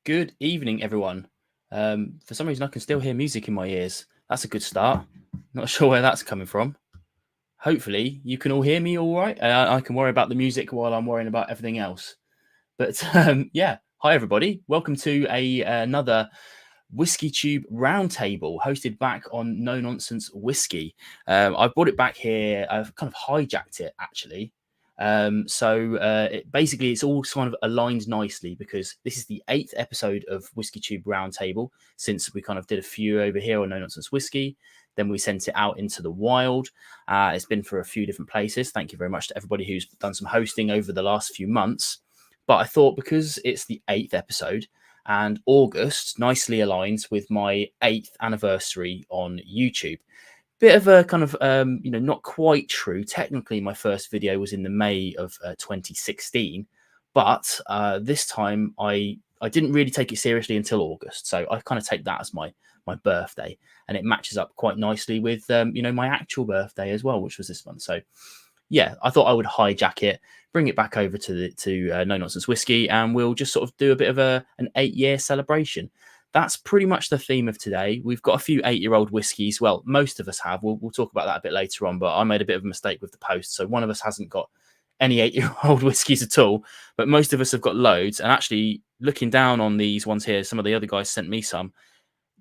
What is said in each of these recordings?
Good evening, everyone. For some reason, I can still hear music in my ears. That's a good start. Not sure where that's coming from. Hopefully, you can all hear me all right. I can worry about the music while I'm worrying about everything else. But yeah, hi, everybody. Welcome to another WhiskyTube RoundTable hosted back on No Nonsense Whiskey. I brought it back here. I've kind of hijacked it, actually. Basically, it's all kind of aligned nicely because this is the 8th episode of WhiskyTube Roundtable since we kind of did a few over here on No Nonsense Whiskey. Then we sent it out into the wild. It's been for a few different places. Thank you very much to everybody who's done some hosting over the last few months. But I thought because it's the 8th episode and August nicely aligns with my 8th anniversary on YouTube. Bit of a kind of, not quite true. Technically, my first video was in the May of 2016, but this time I didn't really take it seriously until August. So I kind of take that as my birthday, and it matches up quite nicely with, my actual birthday as well, which was this month. So yeah, I thought I would hijack it, bring it back over to No Nonsense Whiskey, and we'll just sort of do a bit of an 8-year celebration. That's pretty much the theme of today. We've got a few 8-year-old whiskies. Well, most of us have. We'll talk about that a bit later on, but I made a bit of a mistake with the post. So one of us hasn't got any 8-year-old whiskies at all, but most of us have got loads. And actually, looking down on these ones here, some of the other guys sent me some.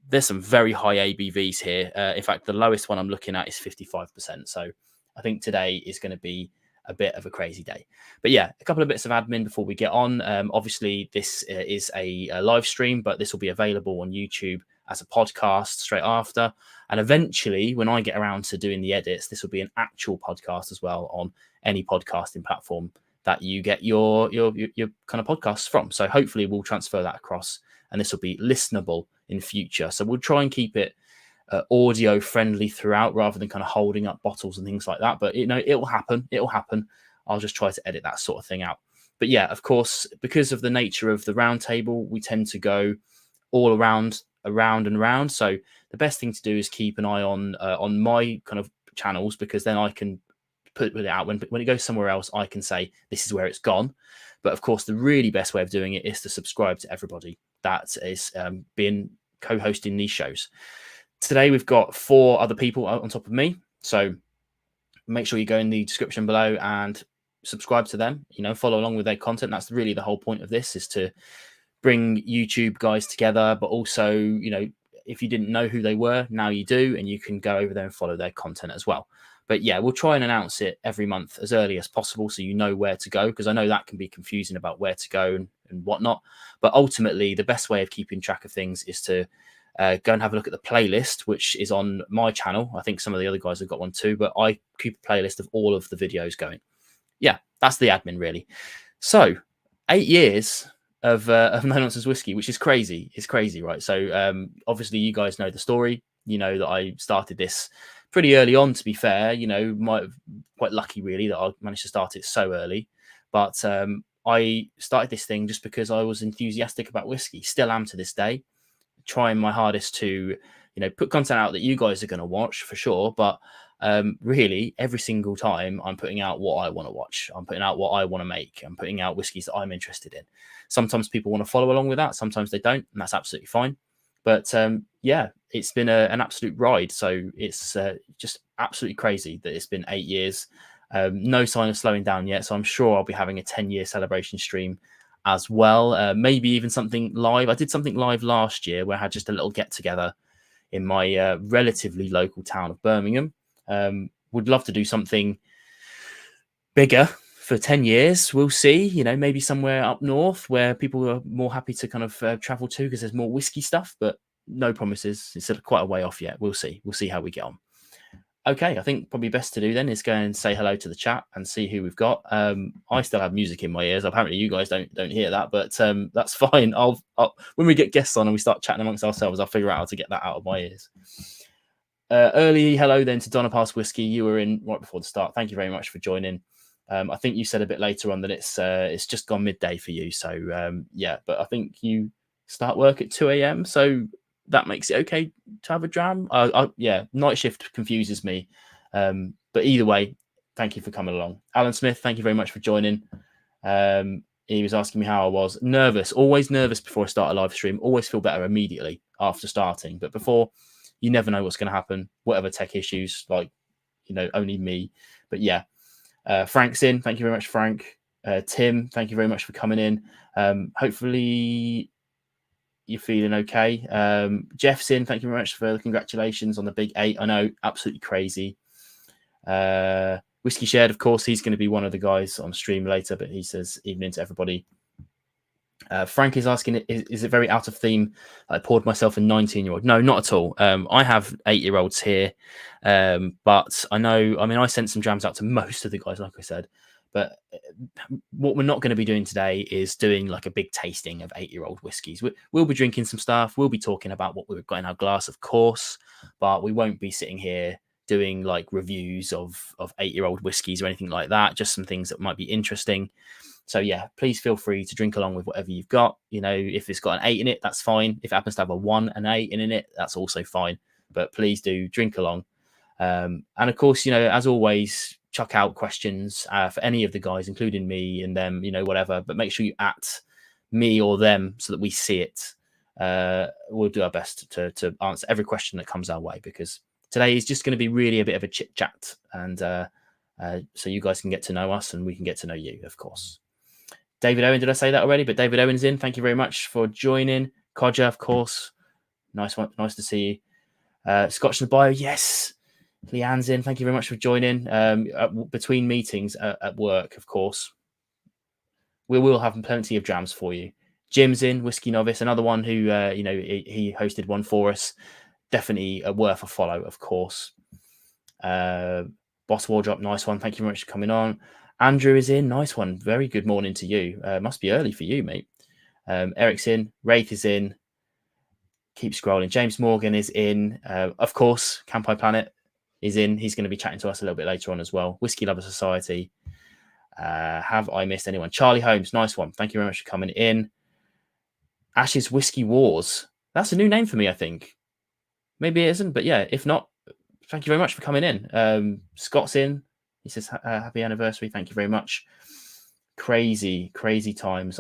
There's some very high ABVs here. In fact, the lowest one I'm looking at is 55%. So I think today is going to be a bit of a crazy day. But yeah, a couple of bits of admin before we get on. Obviously, this is a live stream, but this will be available on YouTube as a podcast straight after. And eventually, when I get around to doing the edits, this will be an actual podcast as well on any podcasting platform that you get your kind of podcasts from. So hopefully we'll transfer that across and this will be listenable in future. So we'll try and keep it audio friendly throughout rather than kind of holding up bottles and things like that. But it'll happen. I'll just try to edit that sort of thing out. But yeah, of course, because of the nature of the roundtable, we tend to go all around and around. So the best thing to do is keep an eye on my kind of channels, because then I can put it out when it goes somewhere else. I can say this is where it's gone. But of course, the really best way of doing it is to subscribe to everybody that is being co-hosting these shows. Today, we've got 4 other people on top of me. So make sure you go in the description below and subscribe to them, follow along with their content. That's really the whole point of this, is to bring YouTube guys together. But also, if you didn't know who they were, now you do, and you can go over there and follow their content as well. But yeah, we'll try and announce it every month as early as possible so you know where to go, because I know that can be confusing about where to go and whatnot. But ultimately, the best way of keeping track of things is to go and have a look at the playlist, which is on my channel. I think some of the other guys have got one too, but I keep a playlist of all of the videos going. Yeah, that's the admin, really. So 8 years of No Nonsense Whiskey, which is crazy. It's crazy, right? So obviously you guys know the story. You know that I started this pretty early on, to be fair. Quite lucky, really, that I managed to start it so early. But I started this thing just because I was enthusiastic about whiskey. Still am to this day. Trying my hardest to, put content out that you guys are going to watch for sure. But really, every single time I'm putting out what I want to watch. I'm putting out what I want to make. I'm putting out whiskies that I'm interested in. Sometimes people want to follow along with that. Sometimes they don't, and that's absolutely fine. But yeah, it's been an absolute ride. So it's just absolutely crazy that it's been 8 years. No sign of slowing down yet. So I'm sure I'll be having a 10-year celebration stream as well. Maybe even something live. I did something live last year where I had just a little get together in my relatively local town of Birmingham. Would love to do something bigger for 10 years. We'll see, maybe somewhere up north where people are more happy to kind of travel to because there's more whiskey stuff, but no promises. It's quite a way off yet. We'll see how we get on. Okay, I think probably best to do then is go and say hello to the chat and see who we've got. I still have music in my ears. Apparently, you guys don't hear that, but that's fine. I'll when we get guests on and we start chatting amongst ourselves, I'll figure out how to get that out of my ears. Early hello then to Donna Pass Whiskey. You were in right before the start. Thank you very much for joining. I think you said a bit later on that it's just gone midday for you. So yeah, but I think you start work at 2 a.m. So that makes it okay to have a dram. Yeah, night shift confuses me. But either way, thank you for coming along. Alan Smith, thank you very much for joining. He was asking me how I was. Nervous, always nervous before I start a live stream. Always feel better immediately after starting. But before, you never know what's going to happen. Whatever tech issues, like, only me. But yeah, Frank's in. Thank you very much, Frank. Tim, thank you very much for coming in. Hopefully you're feeling okay. Jeff's in. Thank you very much for the congratulations on the big 8. I know, absolutely crazy. Whiskey Shared, of course, he's going to be one of the guys on stream later, but he says evening to everybody. Frank is asking, is it very out of theme? I poured myself a 19-year-old. No, not at all. I have 8-year-olds here, but I sent some jams out to most of the guys, like I said. But what we're not going to be doing today is doing like a big tasting of 8-year-old whiskies. We'll be drinking some stuff. We'll be talking about what we've got in our glass, of course, but we won't be sitting here doing like reviews of 8-year-old whiskies or anything like that. Just some things that might be interesting. So yeah, please feel free to drink along with whatever you've got. If it's got an 8 in it, that's fine. If it happens to have a 1 and 8 in it, that's also fine. But please do drink along. And of course, as always, chuck out questions for any of the guys, including me and them, whatever. But make sure you at me or them so that we see it. We'll do our best to answer every question that comes our way, because today is just going to be really a bit of a chit chat, and so you guys can get to know us and we can get to know you, of course. David Owen, did I say that already? But David Owen's in. Thank you very much for joining. Codger, of course. Nice one. Nice to see you. Scotch in the bio, yes. Leanne's in. Thank you very much for joining. Between meetings at work, of course. We will have plenty of jams for you. Jim's in. Whiskey Novice, another one who he hosted one for us. Definitely worth a follow, of course. Boss Wardrop, nice one. Thank you very much for coming on. Andrew is in. Nice one. Very good morning to you. Must be early for you, mate. Eric's in. Wraith is in. Keep scrolling. James Morgan is in. Of course, Campi Planet is in. He's going to be chatting to us a little bit later on as well. Whiskey Lover Society. Have I missed anyone? Charlie Holmes, nice one. Thank you very much for coming in. Ash's Whiskey Wars. That's a new name for me, I think. Maybe it isn't, but yeah, if not, thank you very much for coming in. Scott's in. He says, happy anniversary. Thank you very much. Crazy, crazy times.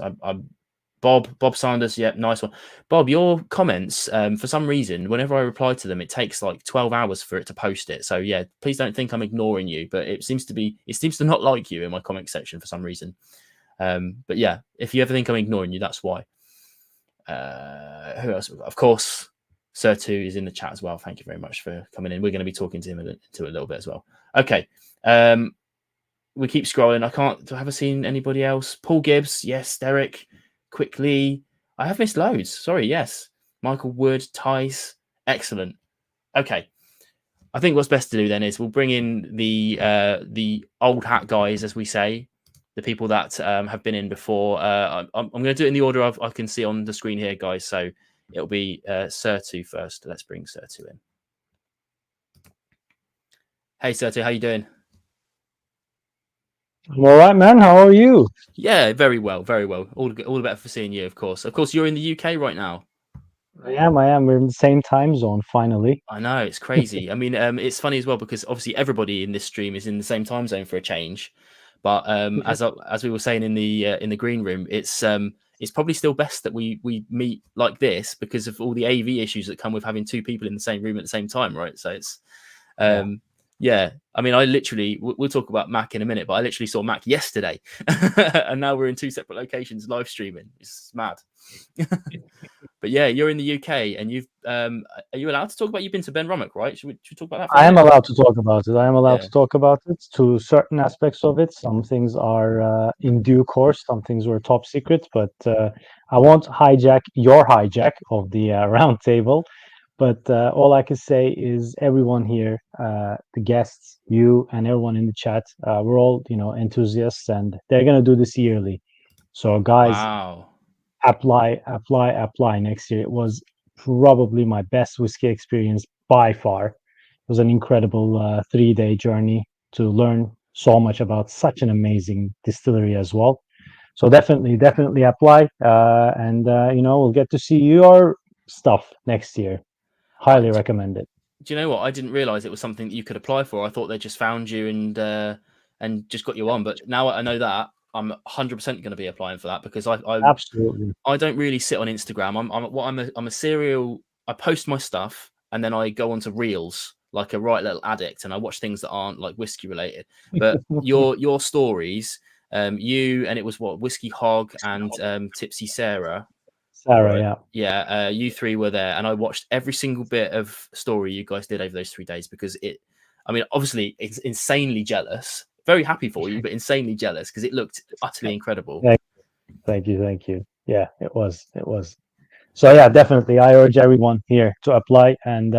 Bob Sanders. Yeah, nice one. Bob, your comments, for some reason, whenever I reply to them, it takes like 12 hours for it to post it. So yeah, please don't think I'm ignoring you, but it seems to not like you in my comment section for some reason. But yeah, if you ever think I'm ignoring you, that's why. Who else? Of course, Sertug is in the chat as well. Thank you very much for coming in. We're going to be talking to him a little bit as well. Okay. We keep scrolling. I haven't seen anybody else. Paul Gibbs. Yes. Derek. Quickly. I have missed loads. Sorry. Yes. Michael Wood. Tice. Excellent. Okay. I think what's best to do then is we'll bring in the old hat guys, as we say, the people that have been in before. I'm going to do it in the order I can see on the screen here, guys. So it'll be Sertug first. Let's bring Sertug in. Hey, Sertug, how you doing? I'm all right, man. How are you? Yeah, very well, very well. All the better for seeing you, of course. Of course, you're in the UK right now. I am. We're in the same time zone, finally. I know, it's crazy. I mean, it's funny as well because obviously everybody in this stream is in the same time zone for a change. But as we were saying in the green room, it's probably still best that we meet like this because of all the AV issues that come with having two people in the same room at the same time, right? So it's yeah. I mean, I literally we'll talk about Mac in a minute, but I literally saw Mac yesterday, and now we're in two separate locations live streaming. It's mad. But yeah, you're in the UK, and you've are you allowed to talk about? You've been to Ben Rummock, right? Should we talk about that? I am allowed to talk about it. I am allowed to talk about it to certain aspects of it. Some things are in due course. Some things were top secret, but I won't hijack your hijack of the round table. But all I can say is everyone here, the guests, you, and everyone in the chat, we're all enthusiasts, and they're gonna do this yearly. So guys. Wow. Apply next year. It was probably my best whiskey experience by far. It was an incredible 3-day journey to learn so much about such an amazing distillery as well. So definitely apply, and we'll get to see your stuff next year. Highly recommend it. Do you know what? I didn't realize it was something that you could apply for. I thought they just found you and just got you on. But now I know that, I'm 100% going to be applying for that, because I Absolutely. I don't really sit on Instagram. I'm a serial. I post my stuff and then I go onto Reels like a right little addict, and I watch things that aren't like whiskey related. But your stories, you and it was what, Whiskey Hog and Tipsy Sarah. Sarah, yeah. Yeah, you three were there, and I watched every single bit of story you guys did over those 3 days, because I mean, obviously, it's insanely jealous. Very happy for you, but insanely jealous because it looked utterly incredible. Thank you. Yeah, it was. So yeah, definitely, I urge everyone here to apply, and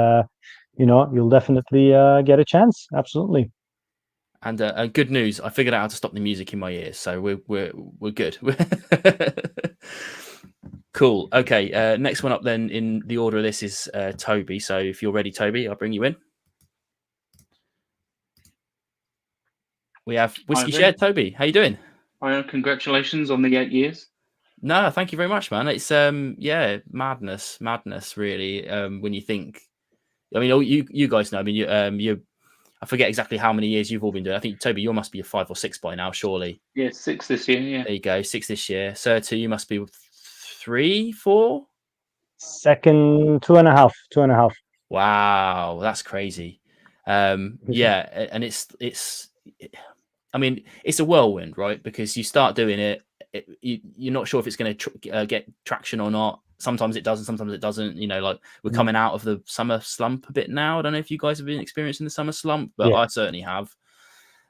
you'll definitely get a chance. Absolutely. And good news, I figured out how to stop the music in my ears, so we're good. Cool. Okay. Next one up then in the order of this is Toby. So if you're ready, Toby, I'll bring you in. We have Whiskey Shared. Toby, how you doing? Congratulations on the 8 years. No, thank you very much, man. It's madness, really. When you think, I mean, you guys know. I mean, you I forget exactly how many years you've all been doing. I think, Toby, you must be 5 or 6 by now, surely. Yeah, 6 this year. Yeah. There you go, 6 this year. Sertug, you must be 3, 4. Second, 2.5. 2.5. Wow, that's crazy. Yeah, and it's. I mean, it's a whirlwind, right? Because you start doing it, you're not sure if it's going to get traction or not. Sometimes it does, and sometimes it doesn't. Like we're coming out of the summer slump a bit now. I don't know if you guys have been experiencing the summer slump, but I certainly have.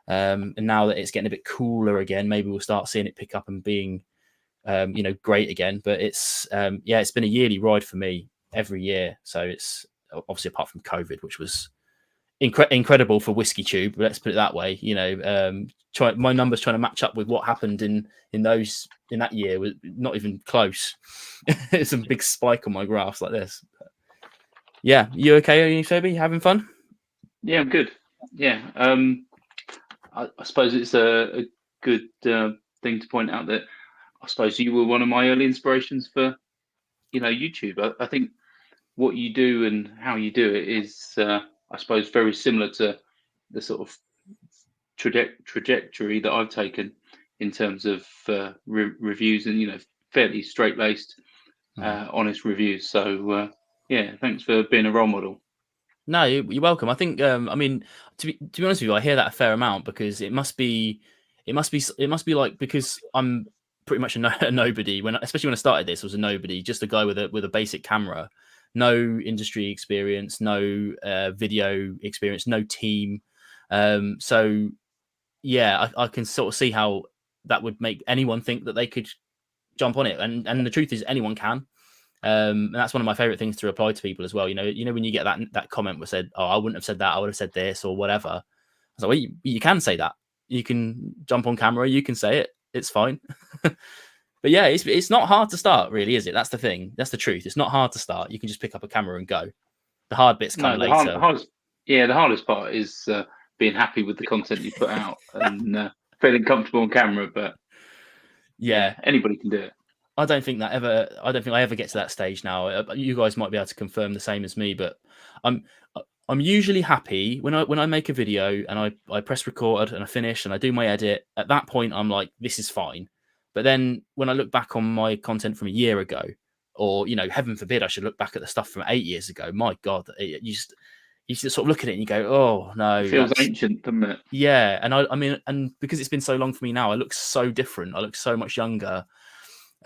And now that it's getting a bit cooler again, maybe we'll start seeing it pick up and being, great again. But it's been a yearly ride for me every year. So it's obviously, apart from COVID, which was incredible for WhiskyTube, let's put it that way. My numbers trying to match up with what happened in that year was not even close. It's a big spike on my graphs like this. Yeah, you okay? Are you, Toby? Having fun? Yeah, I'm good. Yeah, I suppose it's a good thing to point out that I suppose you were one of my early inspirations for YouTube. I think what you do and how you do it is I suppose very similar to the sort of trajectory that I've taken in terms of reviews and fairly straight-laced honest reviews. So yeah, thanks for being a role model. No, you're welcome. I think I mean, to be honest with you, I hear that a fair amount, because it must be like, because I'm pretty much a nobody, especially when I started this, I was a nobody, just a guy with a basic camera, no industry experience, no video experience, no team. So yeah, I can sort of see how that would make anyone think that they could jump on it, and the truth is anyone can. And that's one of my favorite things to reply to people as well. When you get that comment was said, "Oh, I wouldn't have said that. I would have said this or whatever." I was like, "Well, you can say that. You can jump on camera. You can say it. It's fine." But yeah, it's not hard to start, really, is it? That's the thing. That's the truth. It's not hard to start. You can just pick up a camera and go. The hard bits come later. The hardest part is being happy with the content you put out and feeling comfortable on camera. But yeah, anybody can do it. I don't think I ever get to that stage now. You guys might be able to confirm the same as me, but I'm usually happy when I make a video and I press record and I finish and I do my edit. At that point, I'm like, this is fine. But then when I look back on my content from a year ago, or heaven forbid, I should look back at the stuff from 8 years ago. My God, you just sort of look at it and you go, oh no, it feels ancient, doesn't it? Yeah, and I mean, and because it's been so long for me now, I look so different. I look so much younger.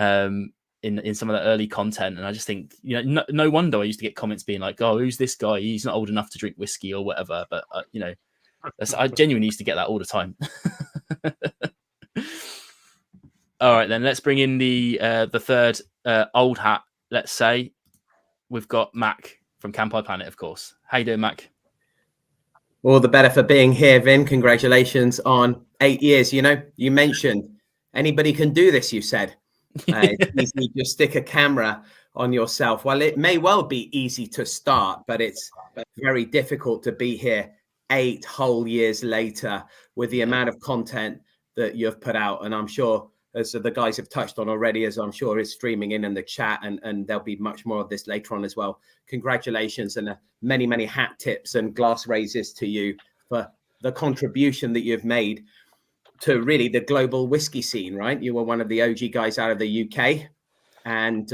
In some of the early content, and I just think no wonder I used to get comments being like, "Oh, who's this guy? He's not old enough to drink whiskey or whatever." But I genuinely used to get that all the time. All right, then let's bring in the third old hat. Let's say we've got Mac from Campi Planet, of course. How you doing, Mac? All the better for being here, Vin. Congratulations on 8 years. You mentioned anybody can do this. You said. It's easy to stick a camera on yourself. Well, it may well be easy to start, but it's very difficult to be here 8 whole years later with the amount of content that you've put out. And I'm sure, as the guys have touched on already, as I'm sure is streaming in the chat, and there'll be much more of this later on as well. Congratulations and many, many hat tips and glass raises to you for the contribution that you've made. to really the global whiskey scene, right? You were one of the OG guys out of the UK, and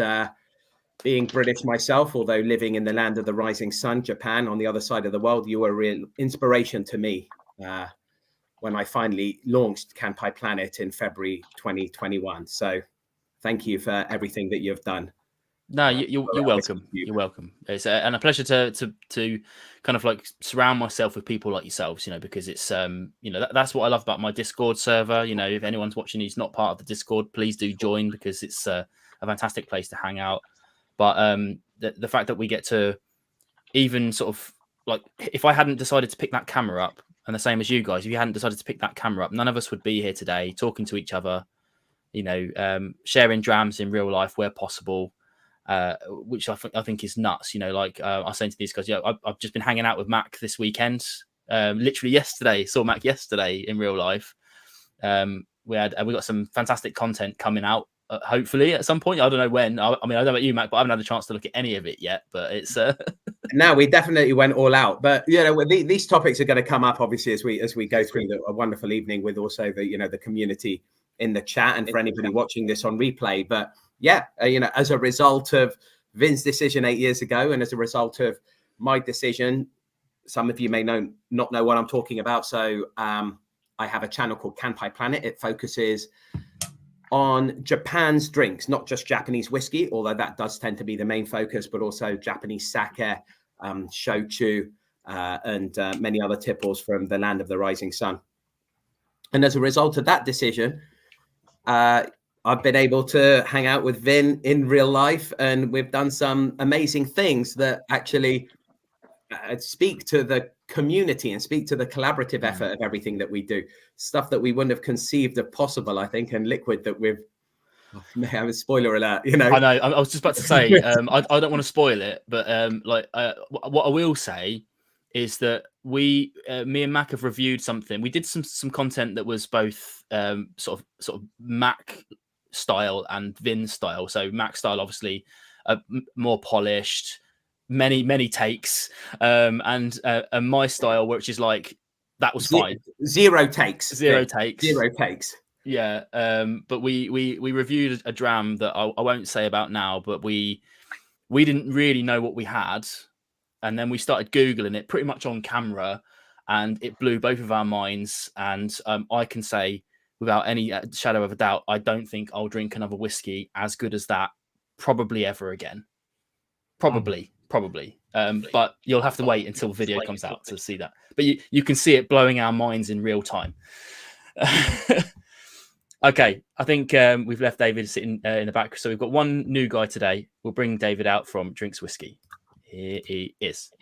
being British myself, although living in the land of the rising sun, Japan, on the other side of the world, you were a real inspiration to me when I finally launched Kanpai Planet in February 2021. So thank you for everything that you've done. No, you're welcome. You're welcome. It's and a pleasure to kind of like surround myself with people like yourselves, you know, because it's you know, that's what I love about my Discord server. You know, if anyone's watching who's not part of the Discord, please do join, because it's a fantastic place to hang out. But the fact that we get to even sort of like, if I hadn't decided to pick that camera up, and the same as you guys, if you hadn't decided to pick that camera up, none of us would be here today talking to each other, you know, sharing drams in real life where possible. Which I think is nuts, you know. Like I was saying to these guys, yeah, I've just been hanging out with Mac this weekend. Literally yesterday, saw Mac yesterday in real life. We got some fantastic content coming out, hopefully at some point. I don't know when. I mean, I don't know about you, Mac, but I haven't had a chance to look at any of it yet. But it's no, we definitely went all out. But you know, these topics are going to come up obviously as we go through a wonderful evening with also the community in the chat, and for anybody watching this on replay. But yeah, you know, as a result of Vin's decision 8 years ago, and as a result of my decision, some of you may not know what I'm talking about. So I have a channel called Kanpai Planet. It focuses on Japan's drinks, not just Japanese whiskey, although that does tend to be the main focus, but also Japanese sake, shochu, and many other tipples from the land of the rising sun. And as a result of that decision, I've been able to hang out with Vin in real life, and we've done some amazing things that actually speak to the community and speak to the collaborative effort of everything that we do. Stuff that we wouldn't have conceived of possible, I think, and liquid that we've. May I have a spoiler alert? You know, I know. I was just about to say. I don't want to spoil it, but what I will say is that me and Mac have reviewed something. We did some content that was both sort of Mac style and Vin style. So Mac style, obviously, more polished, many takes, and my style, which is like that was fine. Zero takes. Yeah. But we reviewed a dram that I won't say about now, but we didn't really know what we had, and then we started Googling it pretty much on camera, and it blew both of our minds. And I can say, without any shadow of a doubt, I don't think I'll drink another whiskey as good as that probably ever again. Probably. But you'll have to wait until video comes out to see that. But you can see it blowing our minds in real time. Okay, I think we've left David sitting in the back. So we've got one new guy today. We'll bring David out from Drinks Whiskey. Here he is.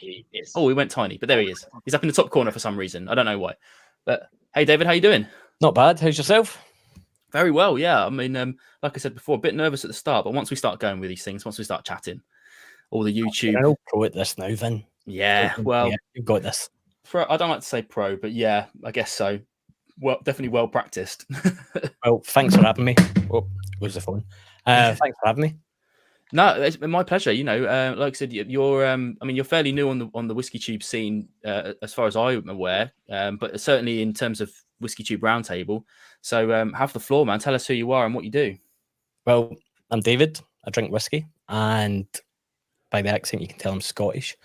Oh, he went tiny, but there he is. He's up in the top corner for some reason. I don't know why. But hey, David, how you doing? Not bad. How's yourself? Very well, yeah. I mean, like I said before, a bit nervous at the start, but once we start going with these things, once we start chatting, all the YouTube. You're all pro at this now, Vin. Yeah, well, yeah, you've got this. I don't like to say pro, but yeah, I guess so. Well, definitely well practiced. Well, thanks for having me. Oh, where's the phone? Thanks for having me. No, it's been my pleasure. You know, like I said, you're I mean, you're fairly new on the WhiskyTube scene, as far as I'm aware, but certainly in terms of WhiskyTube RoundTable. So have the floor, man. Tell us who you are and what you do. Well, I'm David. I drink whiskey, and by the accent you can tell I'm Scottish.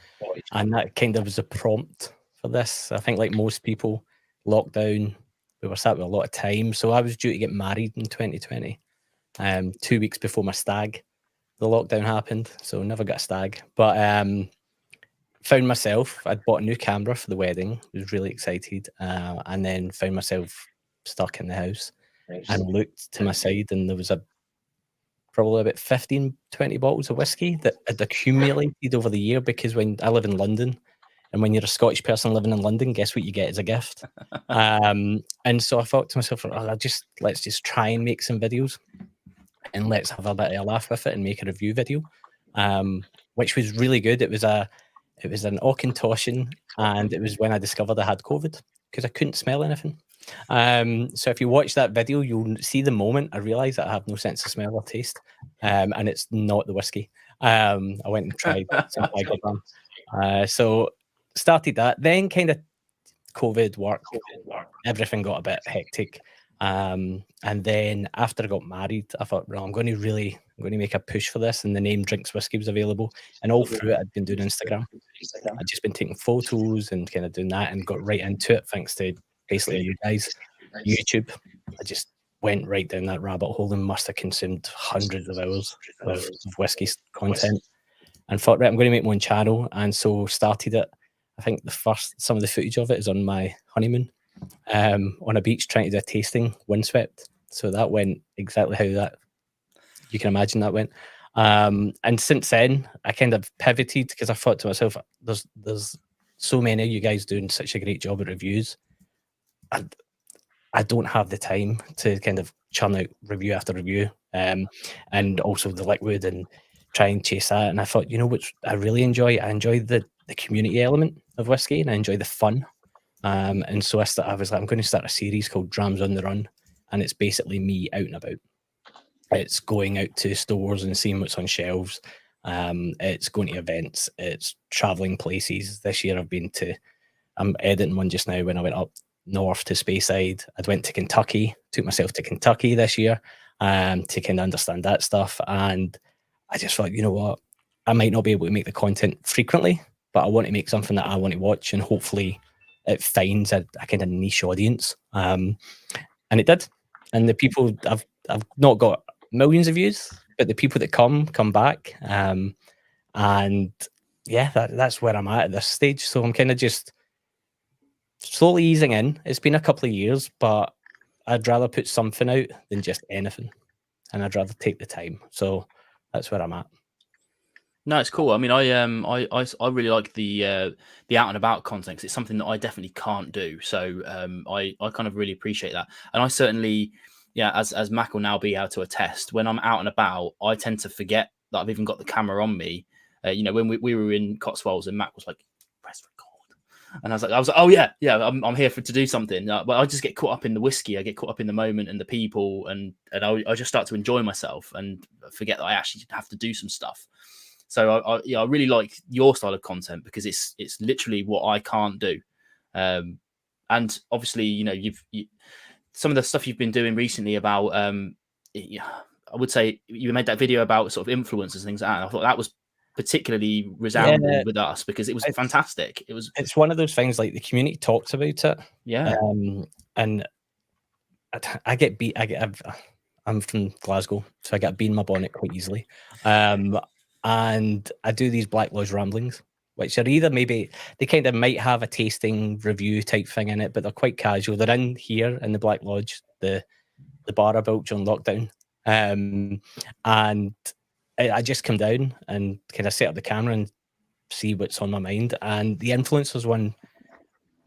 And that kind of was a prompt for this. I think, like most people, lockdown, we were sat with a lot of time. So I was due to get married in 2020, 2 weeks before my stag. The lockdown happened, so never got a stag. But found myself, I'd bought a new camera for the wedding, was really excited, and then found myself stuck in the house. Nice. And looked to my side, and there was probably about 15, 20 bottles of whiskey that had accumulated over the year, because when I live in London, and when you're a Scottish person living in London, guess what you get as a gift? And so I thought to myself, let's just try and make some videos, and let's have a bit of a laugh with it and make a review video, which was really good. It was an Auchentoshan, and it was when I discovered I had COVID, because I couldn't smell anything. So if you watch that video, you'll see the moment I realised that I have no sense of smell or taste, and it's not the whiskey. I went and tried some Tiger. So started that, then kind of COVID work, everything got a bit hectic, And then after I got married, I thought, well, I'm going to make a push for this. And the name Drinks Whiskey was available. And all through it, I'd been doing Instagram. I'd just been taking photos and kind of doing that, and got right into it thanks to basically you guys. YouTube, I just went right down that rabbit hole and must have consumed hundreds of hours of whiskey content, and thought, right, I'm going to make my own channel. And so started it. I think some of the footage of it is on my honeymoon, on a beach trying to do a tasting, windswept. So that went exactly how that you can imagine that went. And since then, I kind of pivoted because I thought to myself, there's so many of you guys doing such a great job at reviews. I don't have the time to kind of churn out review after review, and also the liquid and try and chase that. And I thought, you know what I really enjoy? I enjoy the community element of whiskey, and I enjoy the fun. And so I was like, I'm going to start a series called Drams on the Run, and it's basically me out and about. It's going out to stores and seeing what's on shelves. It's going to events. It's traveling places. This year I'm editing one just now when I went up north to Speyside. I went to Kentucky, took myself to Kentucky this year to kind of understand that stuff. And I just thought, you know what, I might not be able to make the content frequently, but I want to make something that I want to watch, and hopefully it finds a kind of niche audience. And it did. And the people, I've not got millions of views, but the people that come back. And yeah, that's where I'm at this stage. So I'm kind of just slowly easing in. It's been a couple of years, but I'd rather put something out than just anything, and I'd rather take the time. So that's where I'm at. No, it's cool. I mean, I really like the out and about content, because it's something that I definitely can't do. So I kind of really appreciate that, and I certainly, as Mac will now be able to attest, when I'm out and about, I tend to forget that I've even got the camera on me. When we were in Cotswolds, and Mac was like, press record. And I was like, oh yeah, I'm here to do something. But I just get caught up in the whiskey. I get caught up in the moment and the people, and I just start to enjoy myself and forget that I actually have to do some stuff. So I really like your style of content, because it's literally what I can't do. And obviously, you've some of the stuff you've been doing recently about, I would say you made that video about sort of influencers and things like that. And I thought that was particularly resounding with us, because it was fantastic. It's one of those things, like the community talks about it. Yeah. And I get beat. I'm from Glasgow, so I get a bee in my bonnet quite easily. And I do these Black Lodge ramblings, which are either maybe they kind of might have a tasting review type thing in it, but they're quite casual. They're in here in the Black Lodge, the bar I built during lockdown. And I just come down and kind of set up the camera and see what's on my mind. And the influencers one,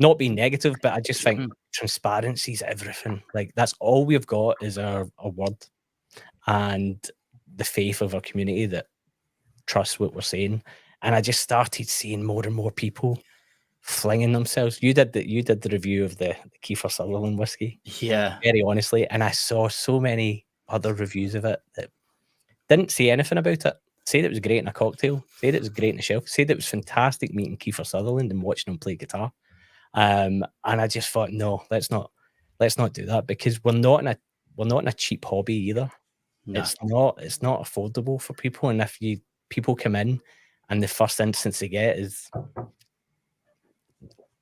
not being negative, but I just think transparency is everything. Like, that's all we've got is our word and the faith of our community that trust what we're saying. And I just started seeing more and more people flinging themselves. You did the review of the Kiefer Sutherland whiskey. Yeah. Very honestly. And I saw so many other reviews of it that didn't say anything about it. Said it was great in a cocktail. Said it was great in a shelf. Said it was fantastic meeting Kiefer Sutherland and watching him play guitar. And I just thought, no, let's not do that, because we're not in a cheap hobby either. No. It's not affordable for people. And if people come in and the first instance they get is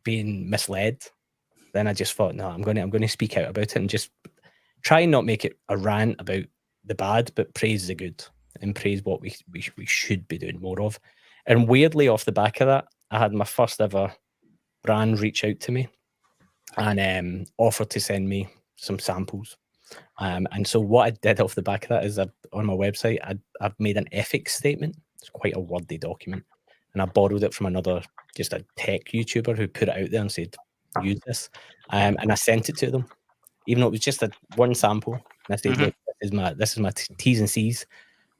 being misled, then I just thought, no, I'm going to speak out about it and just try and not make it a rant about the bad, but praise the good and praise what we should be doing more of. And weirdly, off the back of that, I had my first ever brand reach out to me and offered to send me some samples. And so what I did off the back of that is on my website, I've made an ethics statement. It's quite a wordy document. And I borrowed it from just a tech YouTuber who put it out there and said, use this. And I sent it to them, even though it was just one sample. And I said, look, this is my T's and C's.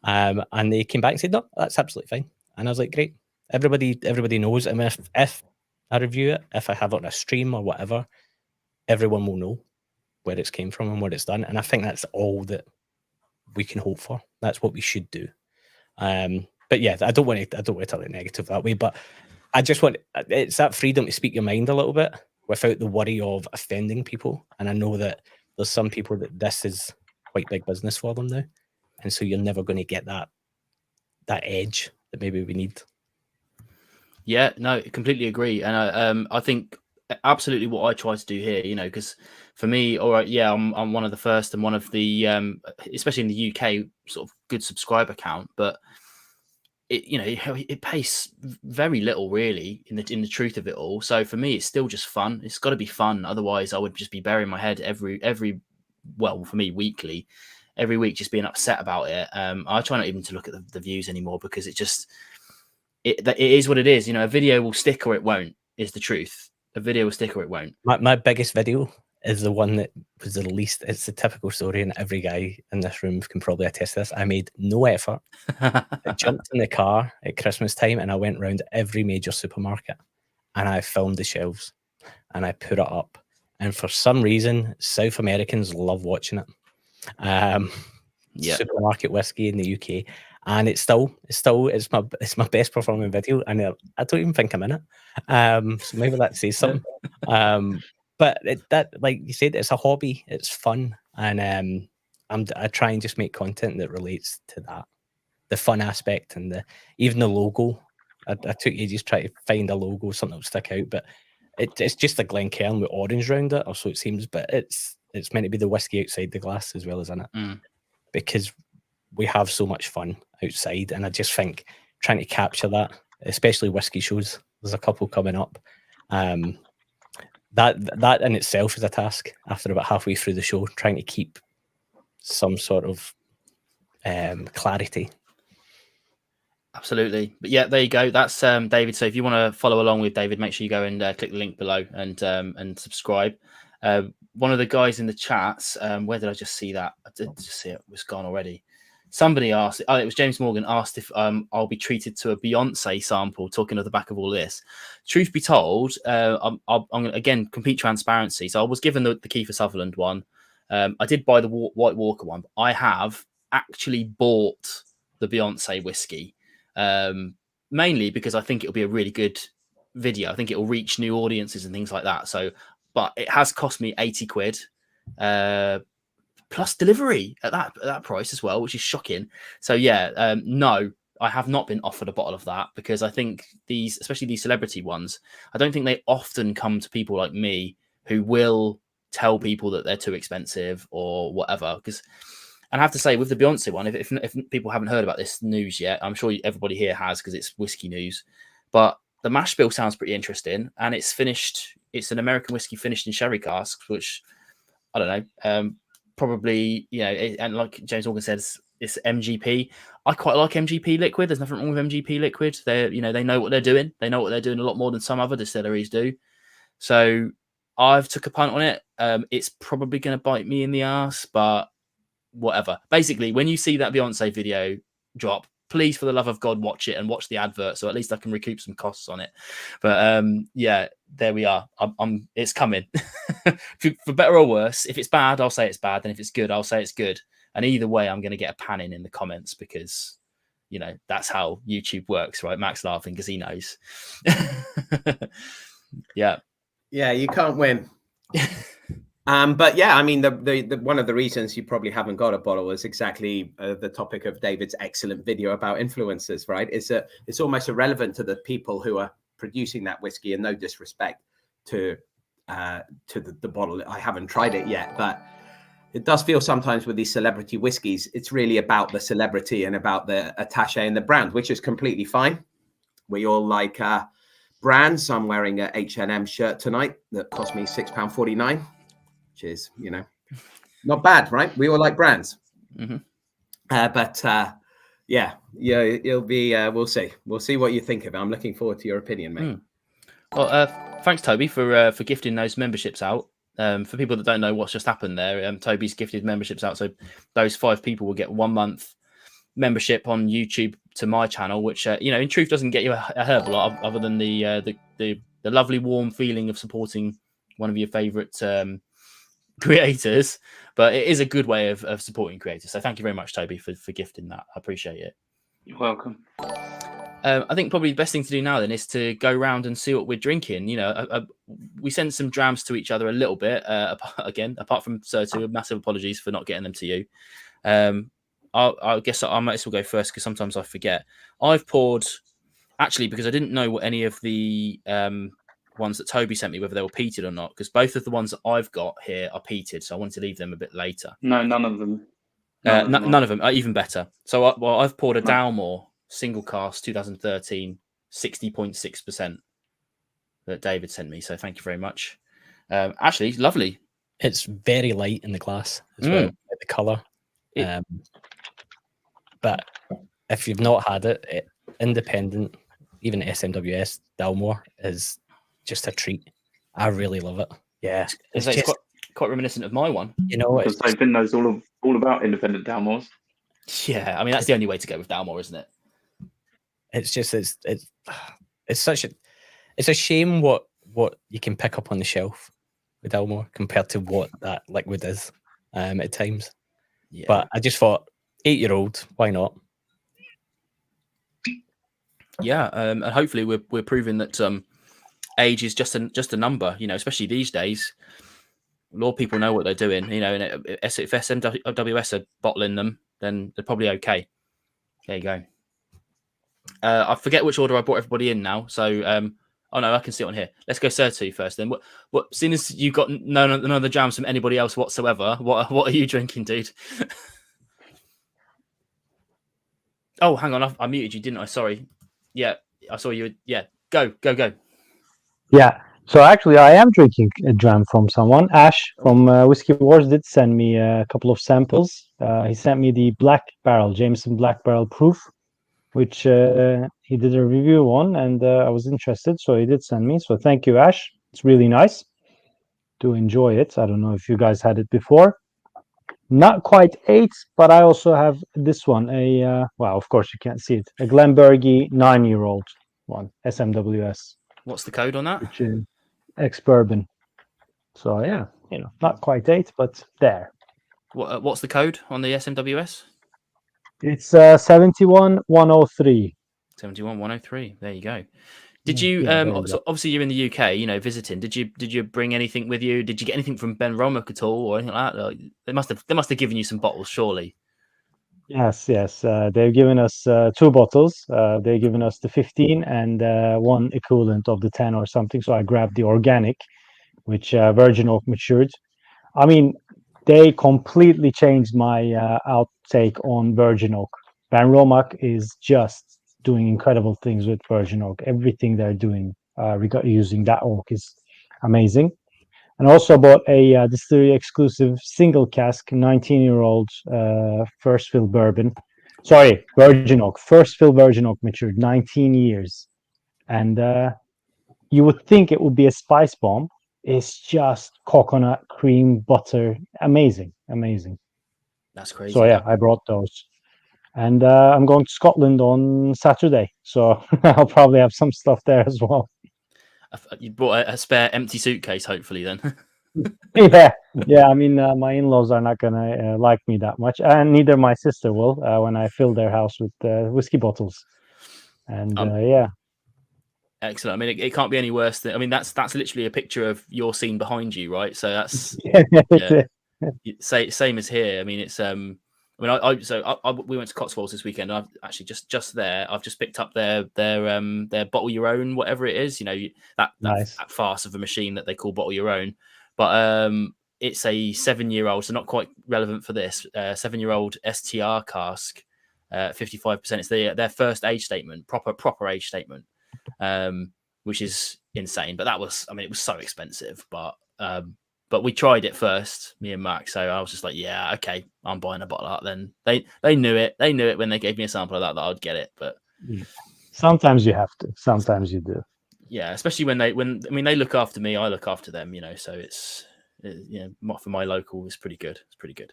And they came back and said, no, that's absolutely fine. And I was like, great. Everybody knows. I mean, if I review it, if I have it on a stream or whatever, everyone will know where it's came from and what it's done. And I think that's all that we can hope for. That's what we should do. But yeah, I don't want to tell it negative that way, but I just want, it's that freedom to speak your mind a little bit without the worry of offending people. And I know that there's some people that this is quite big business for them now, and so you're never going to get that edge that maybe we need. Yeah, no, completely agree, and I think absolutely what I try to do here, because for me, all right, yeah, I'm one of the first and one of the especially in the UK sort of good subscriber count, but it pays very little really in the truth of it all. So for me, it's still just fun. It's got to be fun, otherwise I would just be burying my head every well, for me, weekly, every week, just being upset about it. I try not even to look at the views anymore, because it is what it is. A video will stick or it won't, is the truth. A video will stick or it won't. My biggest video is the one that was the least. It's the typical story, and every guy in this room can probably attest to this. I made no effort. I jumped in the car at Christmas time and I went around every major supermarket and I filmed the shelves and I put it up. And for some reason, South Americans love watching it. Supermarket whiskey in the UK, and it's my best performing video, and I don't even think I'm in it. So maybe that says something. But that, like you said, it's a hobby. It's fun, and I try and just make content that relates to that, the fun aspect, and even the logo. I took ages trying to find a logo, something that will stick out, but it's just a Glencairn with orange around it, or so it seems. But it's meant to be the whiskey outside the glass as well as in it, because we have so much fun outside, and I just think trying to capture that, especially whiskey shows. There's a couple coming up. That in itself is a task after about halfway through the show, trying to keep some sort of clarity. Absolutely. But yeah, there you go. That's David. So if you want to follow along with David, make sure you go and click the link below and subscribe. One of the guys in the chats, where did I just see that? I did just see it was gone already. Somebody asked, it was James Morgan, asked if I'll be treated to a Beyonce sample, talking at the back of all this. Truth be told, I'm again, complete transparency. So I was given the Kiefer Sutherland one. I did buy the White Walker one, but I have actually bought the Beyonce whiskey, mainly because I think it'll be a really good video. I think it'll reach new audiences and things like that. So, but it has cost me 80 quid. Plus delivery at that price as well, which is shocking. So yeah, no, I have not been offered a bottle of that, because I think especially these celebrity ones, I don't think they often come to people like me who will tell people that they're too expensive or whatever. And I have to say, with the Beyonce one, if people haven't heard about this news yet, I'm sure everybody here has, because it's whiskey news. But the mash bill sounds pretty interesting, and it's finished. It's an American whiskey finished in sherry casks, which I don't know. Probably, and like James Morgan says, it's MGP. I quite like MGP liquid. There's nothing wrong with MGP liquid. They know what they're doing. They know what they're doing a lot more than some other distilleries do. So I've took a punt on it. It's probably going to bite me in the ass, but whatever. Basically, when you see that Beyonce video drop, please, for the love of God, watch it and watch the advert, so at least I can recoup some costs on it. But yeah, there we are. It's coming. For better or worse. If it's bad, I'll say it's bad, and if it's good, I'll say it's good. And either way, I'm going to get a panning in the comments, because that's how YouTube works, right? Max laughing because he knows. Yeah, you can't win. But yeah, I mean, the one of the reasons you probably haven't got a bottle is exactly the topic of David's excellent video about influencers, right? It's almost irrelevant to the people who are producing that whiskey, and no disrespect to the bottle. I haven't tried it yet, but it does feel sometimes with these celebrity whiskies, it's really about the celebrity and about the attaché and the brand, which is completely fine. We all like brands. I'm wearing a H&M shirt tonight that cost me £6.49. Which is, not bad, right? We all like brands. Mm-hmm. But yeah, it'll be, we'll see what you think of it. I'm looking forward to your opinion, mate. Well, thanks, Toby, for gifting those memberships out. For people that don't know what's just happened there, Toby's gifted memberships out. So those 5 people will get 1 month membership on YouTube to my channel, which, in truth doesn't get you a hell of a lot other than the lovely warm feeling of supporting one of your favorite creators, but it is a good way of supporting creators. So thank you very much, Toby, for gifting that. I appreciate it. You're welcome. I think probably the best thing to do now then is to go around and see what we're drinking. You know, we sent some drams to each other a little bit. Apart from Sertug, massive apologies for not getting them to you. I guess I might as well go first because sometimes I forget. I've poured, actually, because I didn't know what any of the ones that Toby sent me, whether they were peated or not, because both of the ones that I've got here are peated, so I wanted to leave them a bit later. No, none of them. None of them are even better. So I've poured a Dalmore single cask 2013, 60.6% that David sent me. So thank you very much. Actually, lovely. It's very light in the glass as well, like the colour. But if you've not had it, independent, even SMWS Dalmore is just a treat. I really love it. Yeah, it's just quite reminiscent of my one. You know, because David knows all about independent Dalmores. Yeah, I mean that's the only way to go with Dalmore, isn't it? It's just it's a shame what you can pick up on the shelf with Dalmore compared to what that liquid is at times. Yeah. But I just thought 8-year-old, why not? Yeah, and hopefully we're proving that age is just a number. You know, especially these days, a lot of people know what they're doing. You know, and if SMWS are bottling them, then they're probably okay. There you go. I forget which order I brought everybody in now. So, oh no, I can see it on here. Let's go Sertug first. Then, what? Seeing as you got none of the jams from anybody else whatsoever, what are you drinking, dude? Oh, hang on, I muted you, didn't I? Sorry. Yeah, I saw you. Yeah, go. Yeah. So actually, I am drinking a dram from someone. Ash from Whiskey Wars did send me a couple of samples. He sent me the Black Barrel, Jameson Black Barrel Proof, which he did a review on, and I was interested, so he did send me. So thank you, Ash. It's really nice to enjoy it. I don't know if you guys had it before. Not quite 8, but I also have this one. Well, of course you can't see it. A Glenbergie 9-year-old one, SMWS. What's the code on that? Which is ex-bourbon. So yeah, not quite 8, but there. What's the code on the SMWS? It's 71103. 71103. There you go. Did you so obviously you're in the UK, visiting. Did you bring anything with you? Did you get anything from Ben Romack at all or anything like that? They must have given you some bottles, surely. Yes. They've given us 2 bottles. They've given us the 15 and one equivalent of the 10 or something. So I grabbed the organic, which Virgin Oak matured. I mean, they completely changed my outtake on Virgin Oak. Ben Romack is just doing incredible things with Virgin Oak. Everything they're doing using that oak is amazing. And also bought a distillery exclusive single cask 19-year-old first fill bourbon. Sorry, Virgin Oak. First fill Virgin Oak matured 19 years. And you would think it would be a spice bomb. It's just coconut, cream, butter. Amazing. That's crazy. So yeah, I brought those. And I'm going to Scotland on Saturday. So I'll probably have some stuff there as well. You brought a spare empty suitcase, hopefully, then. Yeah. I mean, my in-laws are not going to like me that much. And neither my sister will when I fill their house with whiskey bottles. And yeah. Excellent. I mean, it can't be any worse than. I mean, that's literally a picture of your scene behind you, right? So that's same as here. I mean, it's we went to Cotswolds this weekend. And I've actually just there. I've just picked up their bottle your own, whatever it is. That farce of a machine that they call bottle your own. But it's a 7-year-old, so not quite relevant for this. 7-year-old STR cask, 55%. It's their first age statement, proper age statement. Which is insane, but it was so expensive, but we tried it first, me and Max. So I was just like, yeah, okay, I'm buying a bottle of that. Then they knew it when they gave me a sample of that I'd get it. But sometimes you have to, sometimes you do. Yeah, especially when they look after me, I look after them. So it's for my local is pretty good. It's pretty good.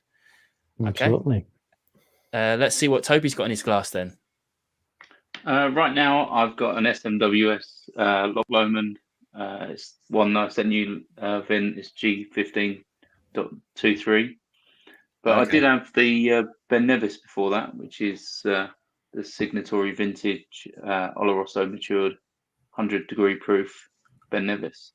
Absolutely. Okay. Let's see what Toby's got in his glass then. Right now, I've got an SMWS Loch Lomond. It's one that I sent you, Vin. It's G15.23. But okay. I did have the Ben Nevis before that, which is the signatory vintage Oloroso matured 100-degree proof Ben Nevis.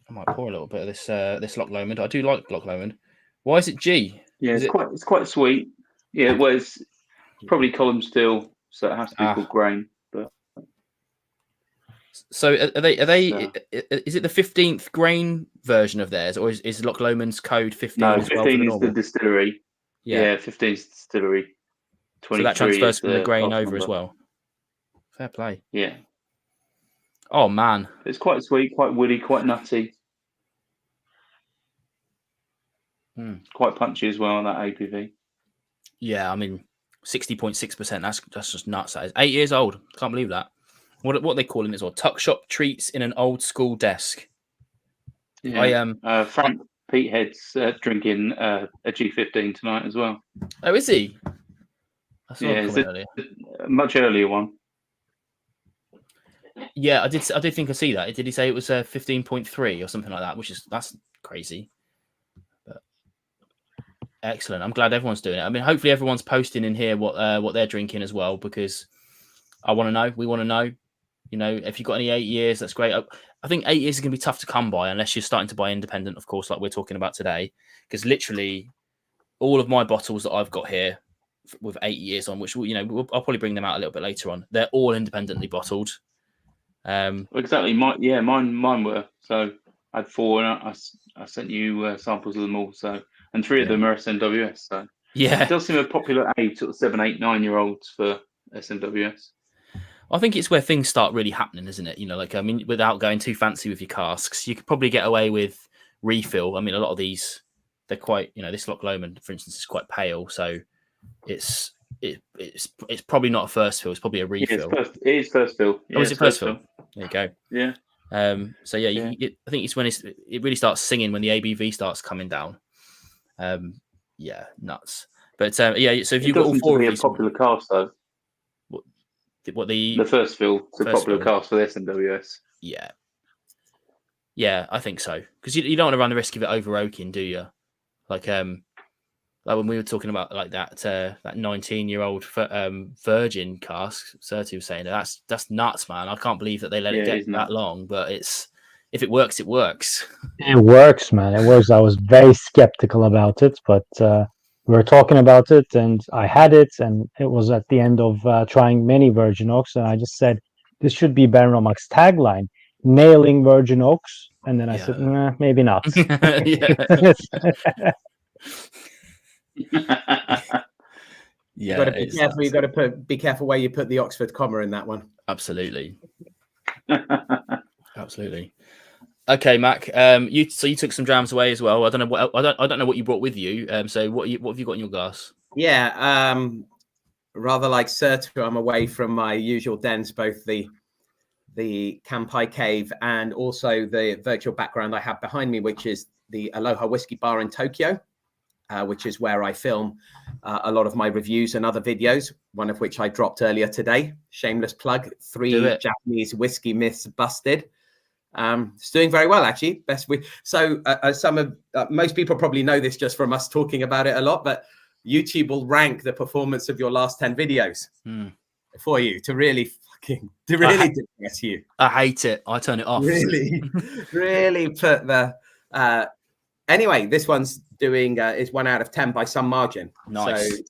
I might pour a little bit of this Loch Lomond. I do like Loch Lomond. Why is it G? Yeah, it's quite sweet. Yeah, well, it's probably column still, so it has to be called grain. But so are they? Is it the 15th grain version of theirs, or is Loch Lomond's code 15? No, as 15 well for the is normal? the distillery. Yeah, 15 is the distillery. 23 so that transfers is from the grain craft over number. as well. Fair play. Yeah. Oh man, It's quite sweet, quite woody, quite nutty. Quite punchy as well on that ABV. yeah. I mean, 60.6%. That's just nuts. That is 8 years old. Can't believe that. What are they calling it? Or tuck shop treats in an old school desk. Yeah. Frank Peathead's drinking a G15 tonight as well. Oh, is he? I saw Yeah, a comment earlier. a much earlier one. Yeah, I did think I see that. Did he say it was 15.3 or something like that? That's crazy. But excellent. I'm glad everyone's doing it. I mean, hopefully everyone's posting in here what they're drinking as well, because I want to know. We want to know. You know, if you've got any 8 years, that's great. I think 8 years is going to be tough to come by unless you're starting to buy independent, of course, like we're talking about today. Because literally, all of my bottles that I've got here with 8 years on, which I'll probably bring them out a little bit later on. They're all independently bottled. Exactly. Mine were. So I had 4, and I sent you samples of them all. So, and 3 of them are SNWS. So yeah, it does seem a popular age, sort of 7, 8, 9-year-olds for SNWS. I think it's where things start really happening, isn't it? You know, like, I mean, without going too fancy with your casks, you could probably get away with refill. I mean, a lot of these, they're quite, this Loch Lomond, for instance, is quite pale, so it's probably not a first fill. It's probably a refill. Yeah, it is first fill. Yeah, is it first fill? There you go. Yeah. So yeah, I think it's when it really starts singing when the ABV starts coming down. Yeah, nuts. But yeah, so if you've got all 4 of these, popular cast though. What the first fill is a popular cast for the SNWS. Yeah, I think so, because you don't want to run the risk of it over oaking, do you? Like when we were talking about like that 19-year-old virgin cask, Sertug was saying that's nuts, man. I can't believe that they let it get that long, but if it works, it works. It works, man. It works. I was very skeptical about it, but we were talking about it, and I had it, and it was at the end of trying many virgin oaks, and I just said, this should be Ben Romach's tagline, nailing virgin oaks. And then I said, nah, maybe not. You got to be careful. You got to be careful where you put the Oxford comma in that one. Absolutely. Absolutely. Okay, Mac. You took some drams away as well. I don't know what you brought with you. So what have you got in your glass? Yeah. Rather like Sertug, I'm away from my usual dens, both the Kampai Cave and also the virtual background I have behind me, which is the Aloha Whiskey Bar in Tokyo, which is where I film a lot of my reviews and other videos, one of which I dropped earlier today. Shameless plug, 3 Japanese whiskey myths busted. It's doing very well, actually. Most people probably know this just from us talking about it a lot, but YouTube will rank the performance of your last 10 videos for you to really depress you. I hate it. I turn it off. Really put the. Anyway, this one's doing is 1 out of 10 by some margin. Nice. So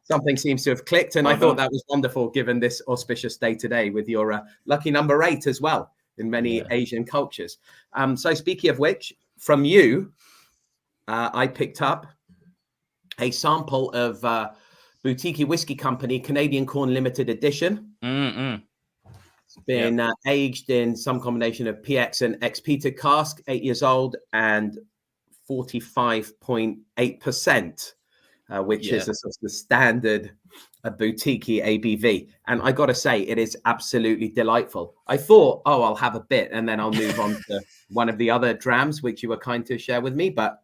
something seems to have clicked, and I thought that was wonderful given this auspicious day today with your lucky number 8 as well in many Asian cultures. So speaking of which, from you, I picked up a sample of Boutique Whiskey Company Canadian Corn Limited Edition. It's been aged in some combination of PX and ex-peated cask, 8 years old, and 45.8%, which is a sort of the standard boutique ABV. And I got to say, it is absolutely delightful. I thought, I'll have a bit and then I'll move on to one of the other drams, which you were kind to share with me, but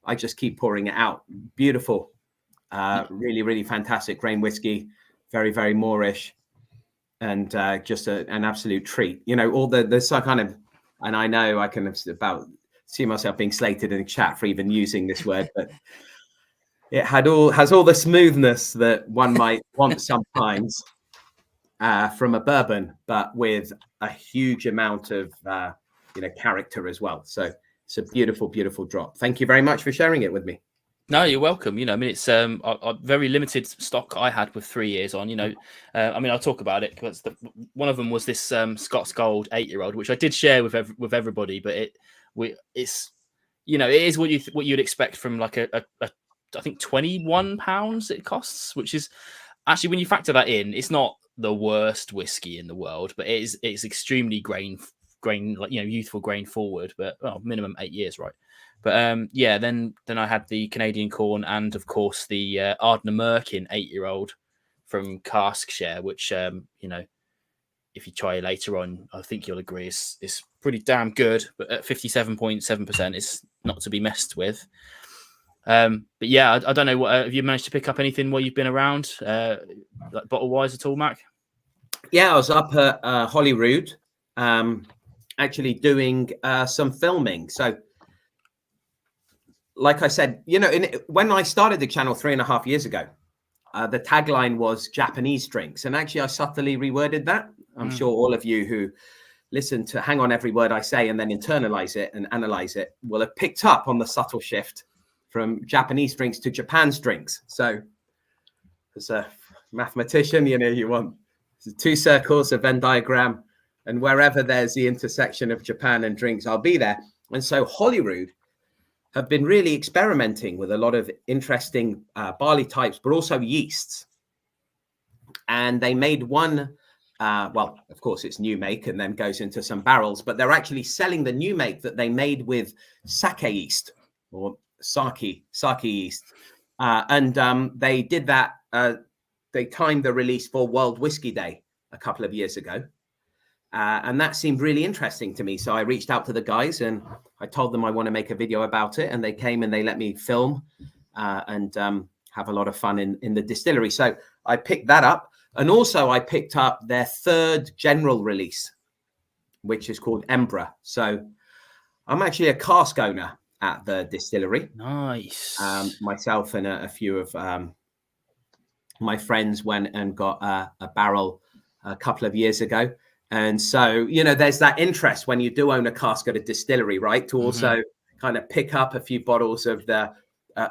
I just keep pouring it out. Beautiful. Really, really fantastic grain whiskey. Very, very Moorish. And just an absolute treat. All the some kind of, and I know I can about see myself being slated in the chat for even using this word, but It has all the smoothness that one might want sometimes from a bourbon, but with a huge amount of character as well. So it's a beautiful, beautiful drop. Thank you very much for sharing it with me. No, you're welcome. I mean, it's a very limited stock I had with 3 years on. I mean, I'll talk about it because one of them was this Scots Gold 8-year-old, which I did share with everybody. But it's it is what you'd expect from like a I think £21 it costs, which is actually, when you factor that in, it's not the worst whiskey in the world, but it's extremely grain youthful grain forward, but minimum 8 years, right? But then I had the Canadian Corn and of course the Ardner Merkin 8-year-old from Cask Share, which if you try it later on, I think you'll agree it's pretty damn good. But at 57.7%, it's not to be messed with. But yeah, I don't know. What have you managed to pick up anything while you've been around, like bottle wise at all, Mac? Yeah, I was up at Holyrood, actually doing some filming. So, like I said, when I started the channel 3.5 years ago, the tagline was Japanese drinks, and actually I subtly reworded that. I'm sure all of you who listen to hang on every word I say and then internalize it and analyze it will have picked up on the subtle shift from Japanese drinks to Japan's drinks. So as a mathematician, you want 2 circles, a Venn diagram, and wherever there's the intersection of Japan and drinks, I'll be there. And so Holyrood have been really experimenting with a lot of interesting barley types, but also yeasts. And they made one, of course it's new make and then goes into some barrels, but they're actually selling the new make that they made with sake yeast or sake yeast. They did that. They timed the release for World Whiskey Day a couple of years ago. And that seemed really interesting to me. So I reached out to the guys and I told them I want to make a video about it. And they came and they let me film and have a lot of fun in the distillery. So I picked that up. And also I picked up their 3rd general release, which is called Embra. So I'm actually a cask owner at the distillery. Nice. Myself and a few of my friends went and got a barrel a couple of years ago. And so, there's that interest when you do own a cask at a distillery, right? To also kind of pick up a few bottles of the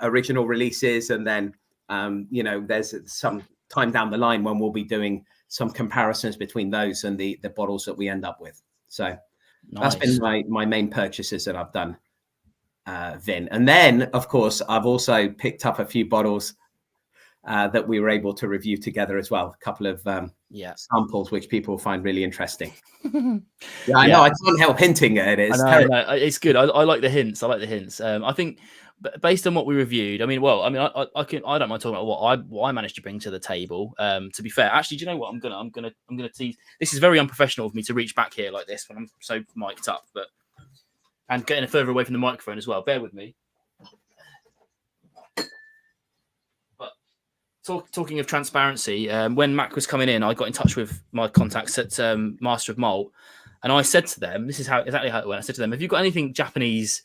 original releases. And then, there's some time down the line when we'll be doing some comparisons between those and the bottles that we end up with. So That's been my main purchases that I've done, Vin. And then, of course, I've also picked up a few bottles that we were able to review together as well. A couple of samples which people find really interesting. I know I can't help hinting at it. It's good. I like the hints. I think based on what we reviewed, I don't mind talking about what I managed to bring to the table. To be fair, actually, do you know what? I'm gonna tease. This is very unprofessional of me to reach back here like this when I'm so mic'd up, and getting further away from the microphone as well. Bear with me. Talking of transparency, when Mac was coming in, I got in touch with my contacts at Master of Malt, and I said to them, this is exactly how it went. I said to them, have you got anything Japanese,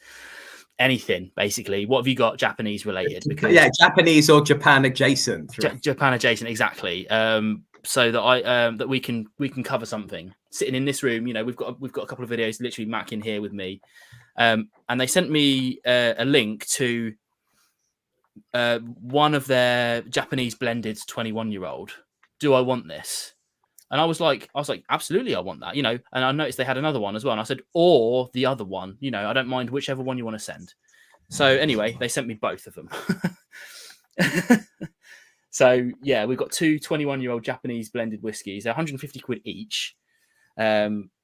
anything, basically? What have you got Japanese related? Because Japanese or Japan adjacent. Right? Japan adjacent, exactly. So that that we can cover something. Sitting in this room, we've got a couple of videos, literally Mac in here with me. And they sent me a link to one of their Japanese blended 21-year-old. Do I want this? And I was like, absolutely, I want that. And I noticed they had another one as well. And I said, or the other one. I don't mind whichever one you want to send. So anyway, they sent me both of them. So yeah, we've got two 21-year-old Japanese blended whiskies. They're 150 quid each,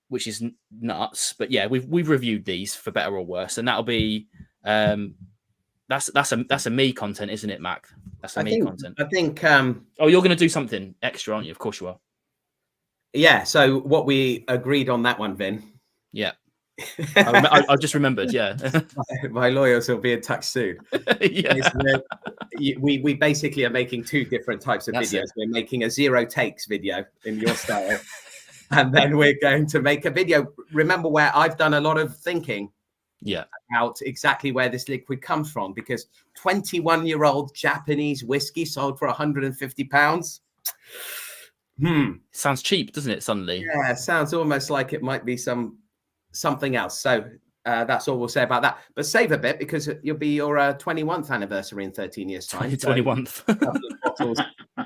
which is nuts. But yeah, we've reviewed these for better or worse, and that'll be that's a me content, isn't it, Mac? That's me content. I think. Oh, you're going to do something extra, aren't you? Of course you are. Yeah. So what we agreed on that one, Vin. Yeah. I just remembered. Yeah. My lawyers will be in touch soon. Yeah. We basically are making two different types of videos. We're making a 0 takes video in your style, and then we're going to make a video. Remember where I've done a lot of thinking, about exactly where this liquid comes from, because 21-year-old Japanese whiskey sold for £150. Sounds cheap, doesn't it? Suddenly, yeah, sounds almost like it might be something else. So that's all we'll say about that. But save a bit, because you'll be your 21th anniversary in 13 years' time. 21th. Bottles.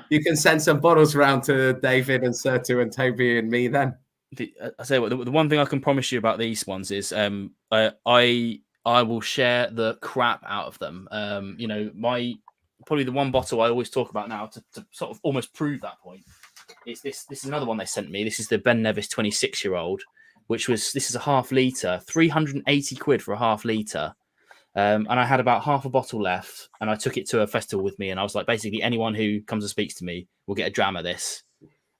You can send some bottles around to David and Sertug and Toby and me then. I say what the one thing I can promise you about these ones is I will share the crap out of them. You know, probably the one bottle I always talk about now to sort of almost prove that point is this. This is another one they sent me. This is the Ben Nevis 26-year-old, this is a half litre, 380 quid for a half litre. And I had about half a bottle left, and I took it to a festival with me, and I was like, basically anyone who comes and speaks to me will get a dram of this.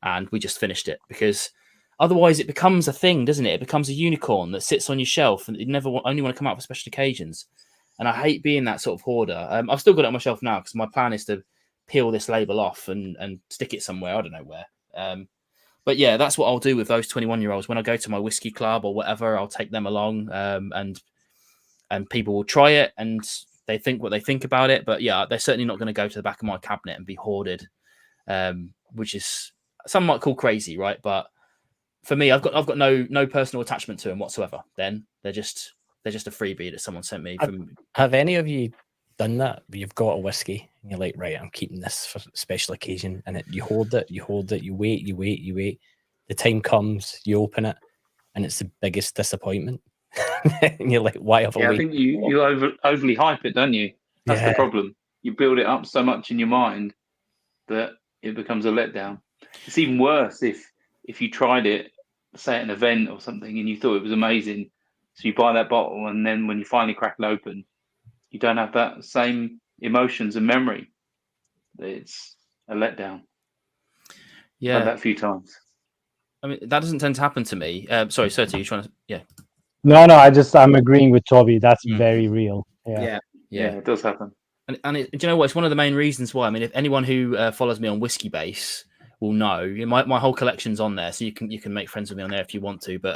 And we just finished it, because otherwise it becomes a thing, doesn't it? It becomes a unicorn that sits on your shelf, and you only want to come out for special occasions. And I hate being that sort of hoarder. I've still got it on my shelf now, because my plan is to peel this label off and stick it somewhere. I don't know where. But yeah, that's what I'll do with those 21-year-olds. When I go to my whiskey club or whatever, I'll take them along, and people will try it and they think what they think about it. But yeah, they're certainly not going to go to the back of my cabinet and be hoarded, which is some might call crazy, right? But for me, I've got no personal attachment to them whatsoever. Then they're just a freebie that someone sent me. Have any of you done that? You've got a whiskey and you're like, right, I'm keeping this for a special occasion, and you hold it, you wait. The time comes, you open it, and it's the biggest disappointment. And you're like, why have I waited? I think you overly hype it, don't you? That's the problem. You build it up so much in your mind that it becomes a letdown. It's even worse if you tried it, say at an event or something, and you thought it was amazing. So you buy that bottle, and then when you finally crack it open, you don't have that same emotions and memory. It's a letdown. Yeah, I've had that a few times. I mean, that doesn't tend to happen to me. Sorry, Sertug, you trying to? Yeah. No, I'm agreeing with Toby. That's very real. Yeah, it does happen. And do you know what? It's one of the main reasons why. I mean, if anyone who follows me on Whiskey Base will know, my whole collection's on there, so you can make friends with me on there if you want to. But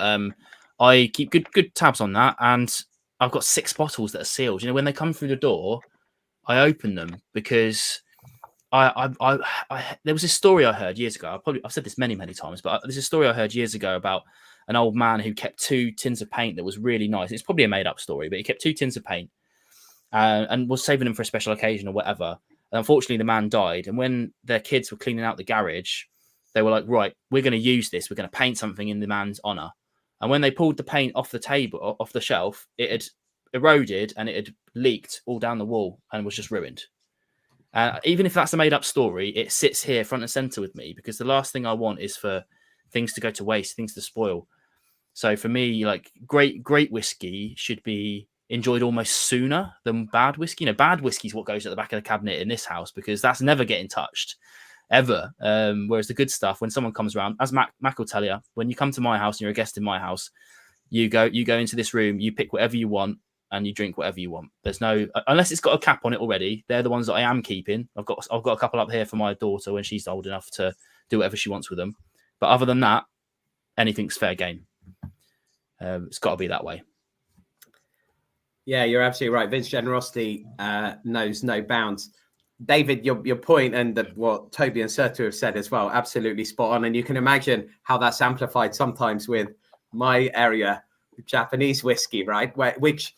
I keep good tabs on that, and I've got 6 bottles that are sealed. You know, when they come through the door, I open them because there was this story I heard years ago. I've said this many times, but there's a story I heard years ago about an old man who kept 2 tins of paint that was really nice. It's probably a made up story, but he kept 2 tins of paint and was saving them for a special occasion or whatever. And unfortunately, the man died. And when their kids were cleaning out the garage, they were like, right, we're going to use this. We're going to paint something in the man's honor. And when they pulled the paint off the shelf, it had eroded and it had leaked all down the wall and was just ruined. Even if that's a made up story, it sits here front and center with me, because the last thing I want is for things to go to waste, things to spoil. So for me, like great whiskey should be enjoyed almost sooner than bad whiskey. You know, bad whiskey is what goes at the back of the cabinet in this house, because that's never getting touched ever. Whereas the good stuff, when someone comes around, as Mac will tell you, when you come to my house and you're a guest in my house, you go into this room, you pick whatever you want and you drink whatever you want. There's no, unless it's got a cap on it already. They're the ones that I am keeping. I've got a couple up here for my daughter when she's old enough to do whatever she wants with them. But other than that, anything's fair game. It's got to be that way. Yeah, you're absolutely right. Vince generosity knows no bounds. David, your point and what Toby and Sertug have said as well, absolutely spot on. And you can imagine how that's amplified sometimes with my area, Japanese whiskey, right? Which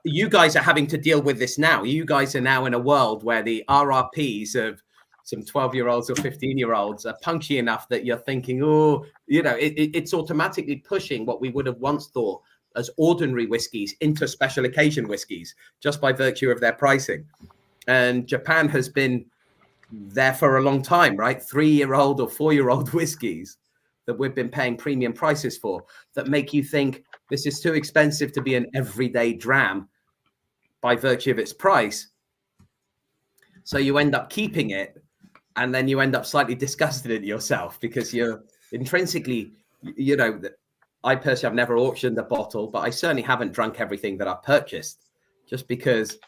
you guys are having to deal with this now. You guys are now in a world where the RRPs of some 12-year-olds or 15-year-olds are punchy enough that you're thinking, oh, you know, it's automatically pushing what we would have once thought as ordinary whiskies into special occasion whiskies just by virtue of their pricing. And Japan has been there for a long time, right? 3-year-old or 4-year-old whiskies that we've been paying premium prices for that make you think this is too expensive to be an everyday dram by virtue of its price. So you end up keeping it, and then you end up slightly disgusted at yourself because you're intrinsically, you know, I personally have never auctioned a bottle, but I certainly haven't drunk everything that I've purchased just because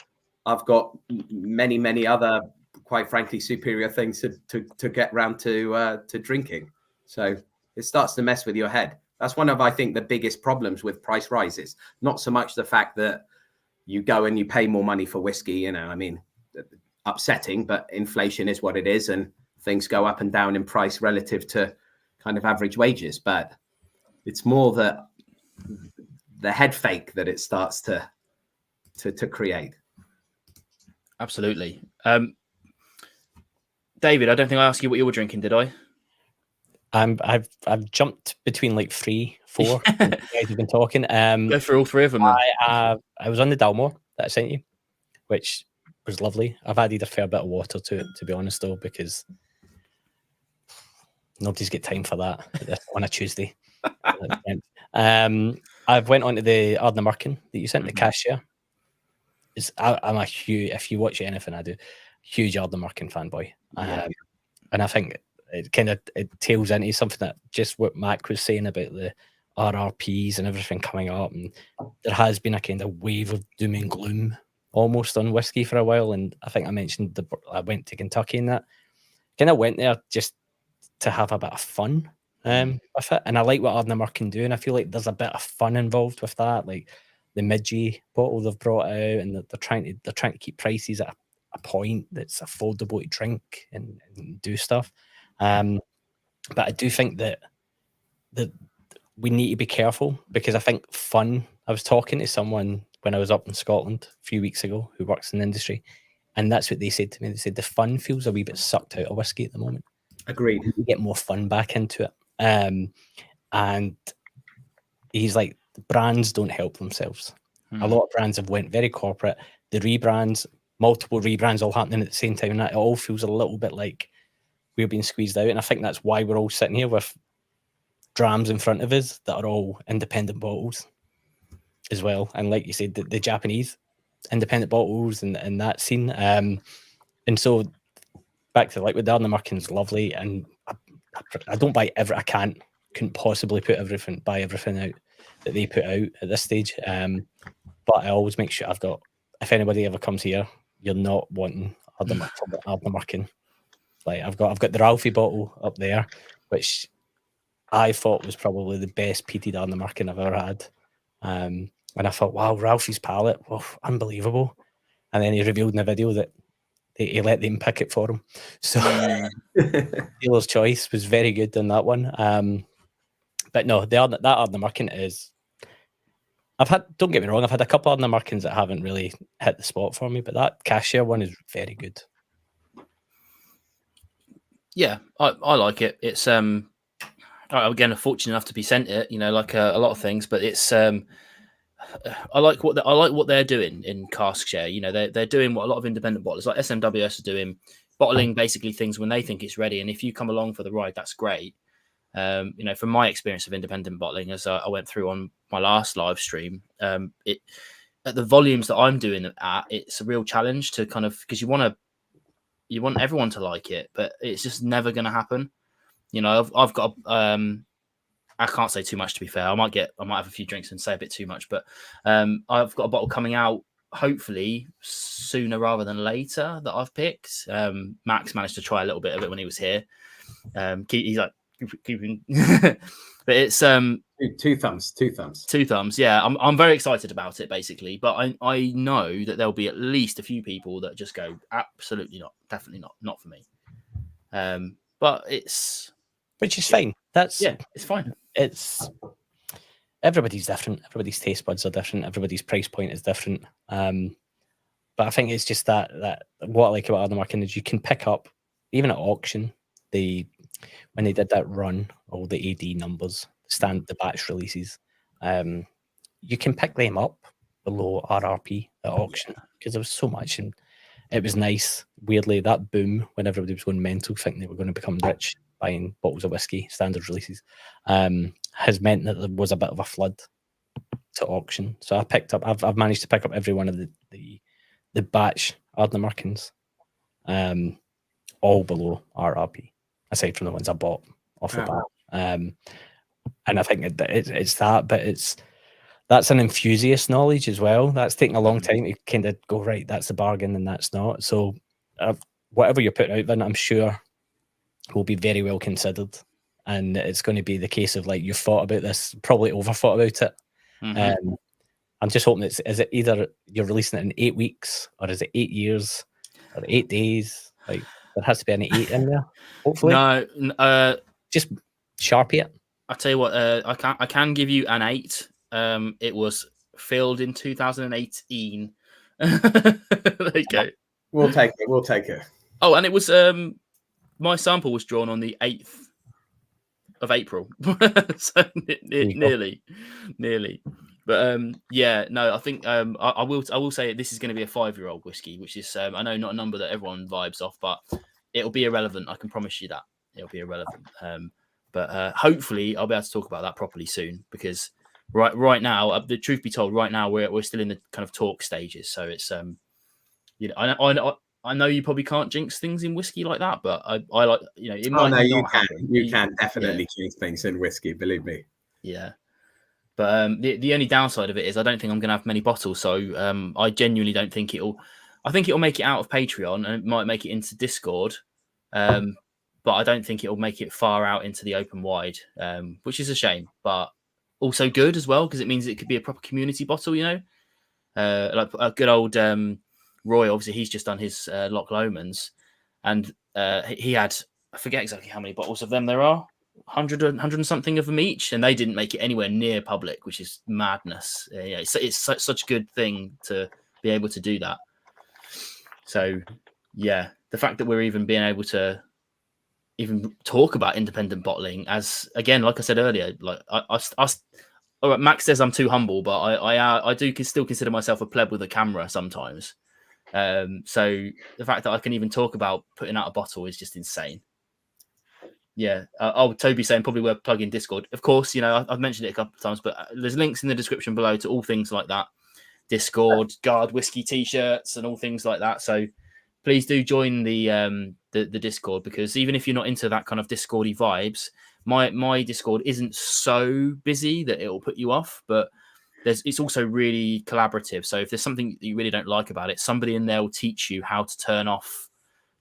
I've got many other, quite frankly, superior things to get round to drinking. So it starts to mess with your head. That's one of, I think, the biggest problems with price rises. Not so much the fact that you go and you pay more money for whiskey, I mean, upsetting, but inflation is what it is, and things go up and down in price relative to kind of average wages. But it's more the head fake that it starts to create. Absolutely. David, I don't think I asked you what you were drinking, did I? I've jumped between like 3, 4. You guys have been talking. Go for all 3 of them. Then. I was on the Dalmore that I sent you, which was lovely. I've added a fair bit of water to it, to be honest, though, because nobody's got time for that on a Tuesday. I've went on to the Ardnamurchan that you sent, the cashier. I'm a huge, if you watch anything I do, huge Ardnamurchan fanboy. And I think it tails into something that just what Mac was saying about the RRPs and everything coming up, and there has been a kind of wave of doom and gloom almost on whiskey for a while. And I think I mentioned I went to Kentucky and that kind of went there just to have a bit of fun with it, and I like what Ardnamurchan do, and I feel like there's a bit of fun involved with that, like the Midgie bottle they've brought out, and they're trying to keep prices at a point that's affordable to drink and do stuff. But I do think that we need to be careful, because I think fun. I was talking to someone when I was up in Scotland a few weeks ago who works in the industry, and that's what they said to me. They said the fun feels a wee bit sucked out of whiskey at the moment. Agreed. You get more fun back into it. And he's like, brands don't help themselves. A lot of brands have went very corporate. The rebrands, multiple rebrands all happening at the same time, and that it all feels a little bit like we're being squeezed out. And I think that's why we're all sitting here with drams in front of us that are all independent bottles as well. And like you said, the Japanese independent bottles and that scene. And so back to like with the Ardnamurchan's lovely, and I don't buy I couldn't possibly buy everything out that they put out at this stage. But I always make sure I've got, if anybody ever comes here, you're not wanting Ardnamurchan. Like I've got the Ralphie bottle up there, which I thought was probably the best peated Ardnamurchan I've ever had. And I thought, wow, Ralphie's palate, unbelievable. And then he revealed in the video that he let them pick it for him. So dealer's choice was very good on that one. But no, that Ardnamurchan is. Don't get me wrong, I've had a couple of Ardnamurchans that haven't really hit the spot for me, but that cashier one is very good. Yeah, I like it. It's again, I'm fortunate enough to be sent it, like a lot of things, but it's I like what they're doing in cask share. They're doing what a lot of independent bottlers like SMWS are doing, bottling basically things when they think it's ready. And if you come along for the ride, that's great. From my experience of independent bottling, as I went through on my last live stream, at the volumes that I'm doing it at, it's a real challenge to kind of, because you want everyone to like it, but it's just never going to happen. I've got I can't say too much, to be fair. I might have a few drinks and say a bit too much, but I've got a bottle coming out hopefully sooner rather than later that I've picked. Max managed to try a little bit of it when he was here. He's like keeping, but it's two thumbs. Yeah, I'm very excited about it basically, but I know that there'll be at least a few people that just go absolutely not, definitely not for me. But which is fine. It's fine. It's everybody's different. Everybody's taste buds are different. Everybody's price point is different. But I think it's just that what I like about Ardnamurchan is you can pick up, even at auction, when they did that run, all the AD numbers, the batch releases, you can pick them up below RRP at auction because there was so much, and it was nice. Weirdly, that boom when everybody was going mental, thinking they were going to become rich buying bottles of whiskey, standard releases, has meant that there was a bit of a flood to auction. So I've managed to pick up every one of the batch Ardnamurchans, all below RRP, aside from the ones I bought off the bat. And I think it's that, but that's an enthusiast knowledge as well. That's taking a long time to kind of go, right, that's the bargain and that's not. So whatever you're putting out, then I'm sure will be very well considered and it's going to be the case of like you've thought about this, probably overthought about it. Mm-hmm. I'm just hoping is it either you're releasing it in 8 weeks, or is it 8 years, or 8 days? Like there has to be an 8 in there. Hopefully, No. Just Sharpie it. I'll tell you what. I can give you an 8. It was filled in 2018. There you go. We'll take it. We'll take it. Oh, and it was my sample was drawn on the 8th of April, so nearly. But yeah, no, I think I will say this is going to be a 5-year-old whiskey, which is I know not a number that everyone vibes off, but it'll be irrelevant. I can promise you that it'll be irrelevant. But hopefully I'll be able to talk about that properly soon, because right now, the truth be told, right now we're still in the kind of talk stages. So it's you know, I know you probably can't jinx things in whiskey like that, but I like, you know, it might not you can. happen. You can definitely jinx things in whiskey, believe me. Yeah. But the only downside of it is I don't think I'm going to have many bottles. So I genuinely don't think I think it'll make it out of Patreon, and it might make it into Discord. But I don't think it'll make it far out into the open wide, which is a shame, but also good as well, because it means it could be a proper community bottle, you know? Like a good old Roy, obviously, he's just done his Loch Lomans, and he had, I forget exactly how many bottles of them there are, 100 and something of them each, and they didn't make it anywhere near public, which is madness. Yeah, it's such a good thing to be able to do that. So, yeah, the fact that we're even being able to even talk about independent bottling, as again, like I said earlier, like all right, Max says I'm too humble, but I do still consider myself a pleb with a camera sometimes. So the fact that I can even talk about putting out a bottle is just insane. Yeah. Toby saying probably worth plugging Discord. Of course, you know, I've mentioned it a couple of times, but there's links in the description below to all things like that. Discord, Guard Whiskey t-shirts, and all things like that. So please do join the Discord, because even if you're not into that kind of Discordy vibes, my Discord isn't so busy that it will put you off, but it's also really collaborative. So if there's something that you really don't like about it, somebody in there will teach you how to turn off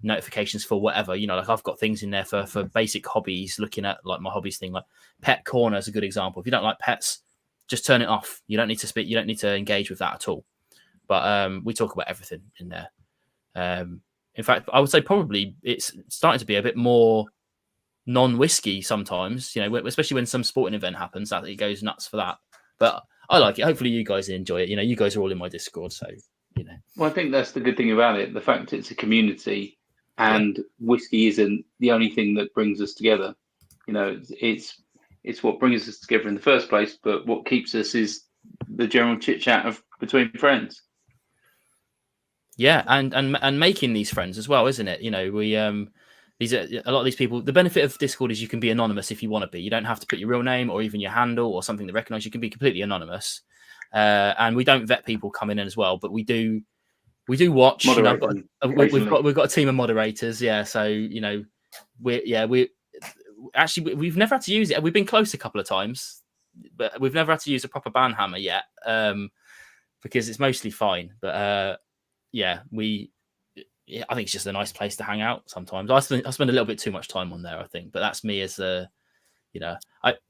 notifications for whatever, you know, like I've got things in there for basic hobbies, looking at like my hobbies thing, like Pet Corner is a good example. If you don't like pets, just turn it off. You don't need to speak, you don't need to engage with that at all. But we talk about everything in there. In fact, I would say probably it's starting to be a bit more non-whiskey sometimes, you know, especially when some sporting event happens, that it goes nuts for that. But I like it. Hopefully you guys enjoy it. You know, you guys are all in my Discord, so, you know. Well, I think that's the good thing about it, the fact it's a community, and whiskey isn't the only thing that brings us together. You know, it's what brings us together in the first place, but what keeps us is the general chit-chat of between friends. Yeah, and making these friends as well, isn't it? You know, we these are a lot of these people. The benefit of Discord is you can be anonymous if you want to be. You don't have to put your real name or even your handle or something to recognize. You can be completely anonymous, and we don't vet people coming in as well. But we do watch. You know, we've got a team of moderators. Yeah, so you know, we've never had to use it. We've been close a couple of times, but we've never had to use a proper ban hammer yet, because it's mostly fine. But I think it's just a nice place to hang out sometimes. I spend a little bit too much time on there, I think, but that's me as a, you know,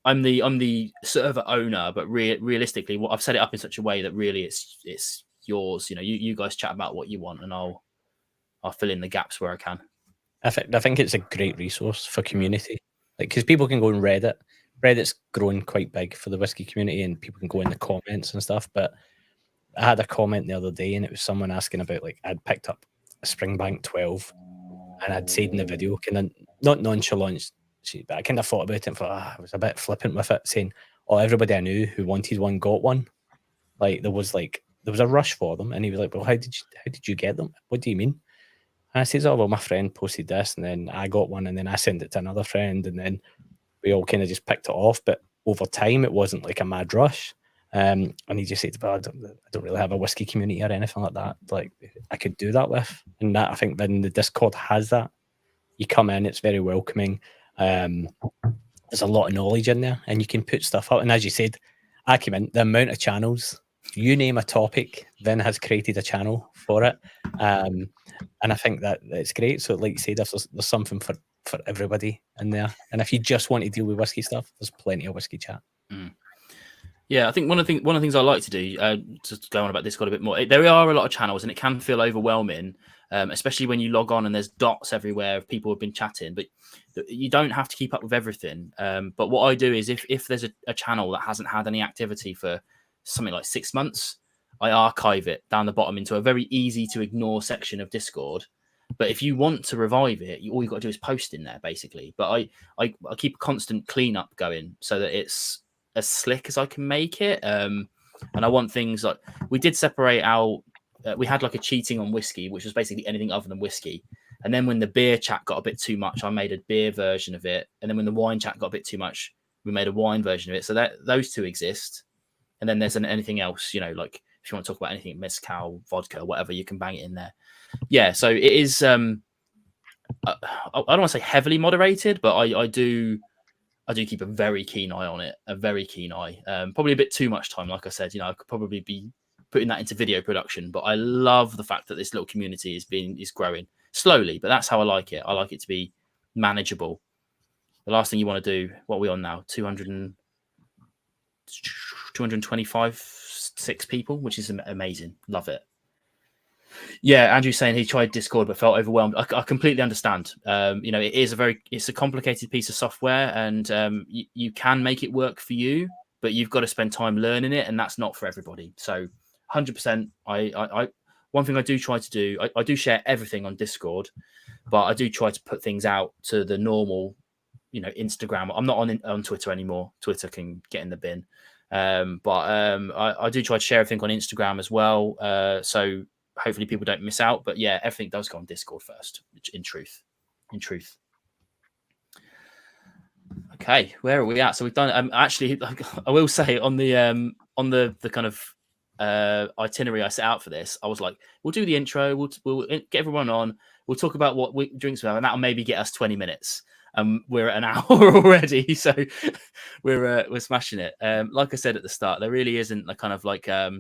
I'm the server owner, but realistically, what I've set it up in such a way that really it's yours. You know, you guys chat about what you want, and I'll fill in the gaps where I can. I think it's a great resource for community, like, because people can go on Reddit. Reddit's grown quite big for the whiskey community, and people can go in the comments and stuff. But I had a comment the other day, and it was someone asking about, like, I'd picked up a Springbank 12, and I'd said in the video, kind of not nonchalant, but I kind of thought about it and thought, I was a bit flippant with it, saying, everybody I knew who wanted one got one. Like, there was a rush for them, and he was like, well, how did you get them? What do you mean? And I said, well, my friend posted this, and then I got one, and then I sent it to another friend, and then we all kind of just picked it off. But over time, it wasn't like a mad rush. And he just said, well, I don't really have a whiskey community or anything like that, like I could do that with. And that, I think, then the Discord has that. You come in, it's very welcoming. There's a lot of knowledge in there, and you can put stuff up. And as you said, I came in, the amount of channels, you name a topic, Vin has created a channel for it. And I think that it's great. So like you said, if there's something for for everybody in there. And if you just want to deal with whiskey stuff, there's plenty of whiskey chat. Yeah, I think one of the things I like to do, just go on about Discord a bit more. There are a lot of channels, and it can feel overwhelming, especially when you log on and there's dots everywhere of people who've been chatting. But you don't have to keep up with everything. But what I do is, if there's a channel that hasn't had any activity for something like 6 months, I archive it down the bottom into a very easy to ignore section of Discord. But if you want to revive it, all you've got to do is post in there, basically. But I keep a constant cleanup going so that it's as slick as I can make it. And I want things like, we did separate out, we had like a cheating on whiskey, which was basically anything other than whiskey. And then when the beer chat got a bit too much, I made a beer version of it. And then when the wine chat got a bit too much, we made a wine version of it. So that those two exist. And then there's anything else, like if you want to talk about anything, mezcal, vodka, whatever, you can bang it in there. Yeah. So it is, I don't want to say heavily moderated, but I do keep a very keen eye on it, a very keen eye. Probably a bit too much time, like I said. I could probably be putting that into video production, but I love the fact that this little community is growing slowly. But that's how I like it. I like it to be manageable. The last thing you want to do, what are we on now? 225, 6 people, which is amazing. Love it. Yeah, Andrew's saying he tried Discord but felt overwhelmed. I completely understand. It's a complicated piece of software, and you can make it work for you, but you've got to spend time learning it, and that's not for everybody. So 100%. I one thing I do try to do, I do share everything on Discord, but I do try to put things out to the normal, Instagram. I'm not on Twitter anymore. Twitter can get in the bin. I do try to share everything on Instagram as well. So hopefully people don't miss out. But yeah, everything does go on Discord first, in truth. Okay, where are we at? So we've done actually, I will say on the kind of itinerary I set out for this, I was like, we'll do the intro, we'll get everyone on, we'll talk about what drinks we have, and that'll maybe get us 20 minutes. We're at an hour already, so we're smashing it. Like I said at the start, there really isn't a kind of like a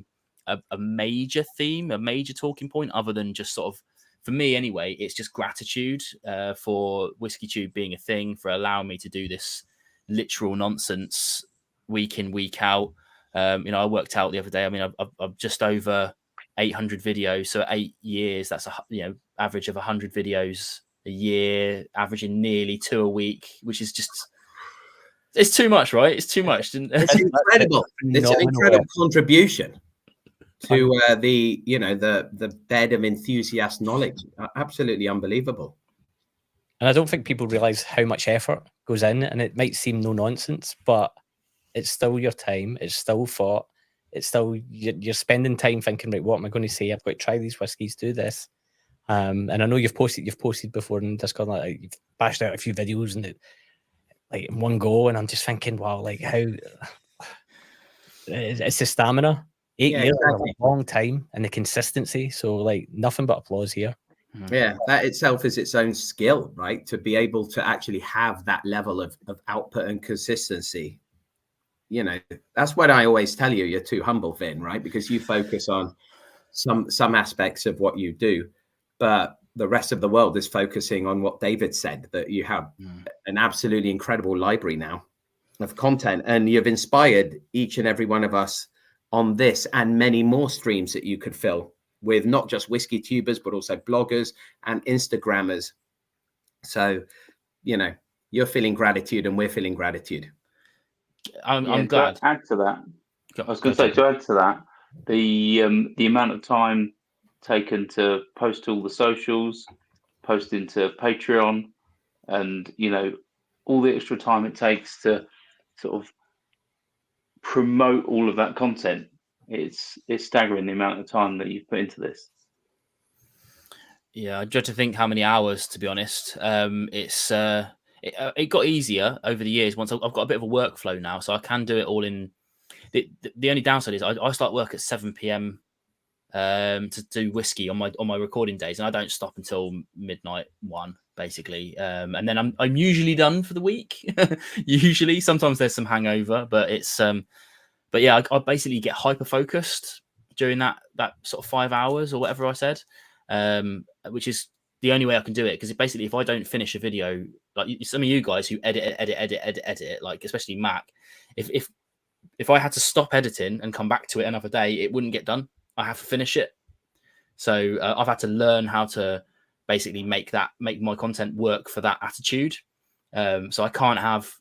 major theme, a major talking point, other than just sort of, for me anyway, it's just gratitude for WhiskyTube being a thing, for allowing me to do this literal nonsense week in, week out. I worked out the other day. I mean, I've just over 800 videos, so 8 years, that's average of 100 videos a year, averaging nearly 2 a week, which is just, it's too much, right? It's too much. It's incredible. It's an incredible contribution to the bed of enthusiast knowledge. Absolutely unbelievable. And I don't think people realize how much effort goes in, and it might seem no nonsense, but it's still your time, it's still thought, it's still you're spending time thinking, right, what am I going to say? I've got to try these whiskies, do this. And I know you've posted before in Discord, like you've bashed out a few videos and like in one go, and I'm just thinking, wow, like how it's the stamina. 8 years is a long time, and the consistency. So like nothing but applause here. Yeah, that itself is its own skill, right? To be able to actually have that level of output and consistency. That's what I always tell you. You're too humble, Vin, right? Because you focus on some aspects of what you do, but the rest of the world is focusing on what David said, that you have an absolutely incredible library now of content, and you've inspired each and every one of us on this and many more streams that you could fill with, not just whiskey tubers, but also bloggers and Instagrammers. So, you're feeling gratitude and we're feeling gratitude. I'm glad. To add to that, I was going to say, to add to that, the amount of time taken to post all the socials, post into Patreon, and all the extra time it takes to sort of promote all of that content. It's staggering the amount of time that you've put into this. Yeah, I dread to think how many hours, to be honest. It got easier over the years once I've got a bit of a workflow now, so I can do it all in. The only downside is I start work at 7 p.m. To do whiskey on my recording days, and I don't stop until midnight 1 basically, and then I'm usually done for the week. Usually, sometimes there's some hangover, but it's but yeah, I basically get hyper focused during that sort of 5 hours or whatever I said, which is the only way I can do it, because basically if I don't finish a video, like some of you guys who edit it, like especially Mac, if I had to stop editing and come back to it another day, it wouldn't get done. I have to finish it. So I've had to learn how to basically make my content work for that attitude. So I can't have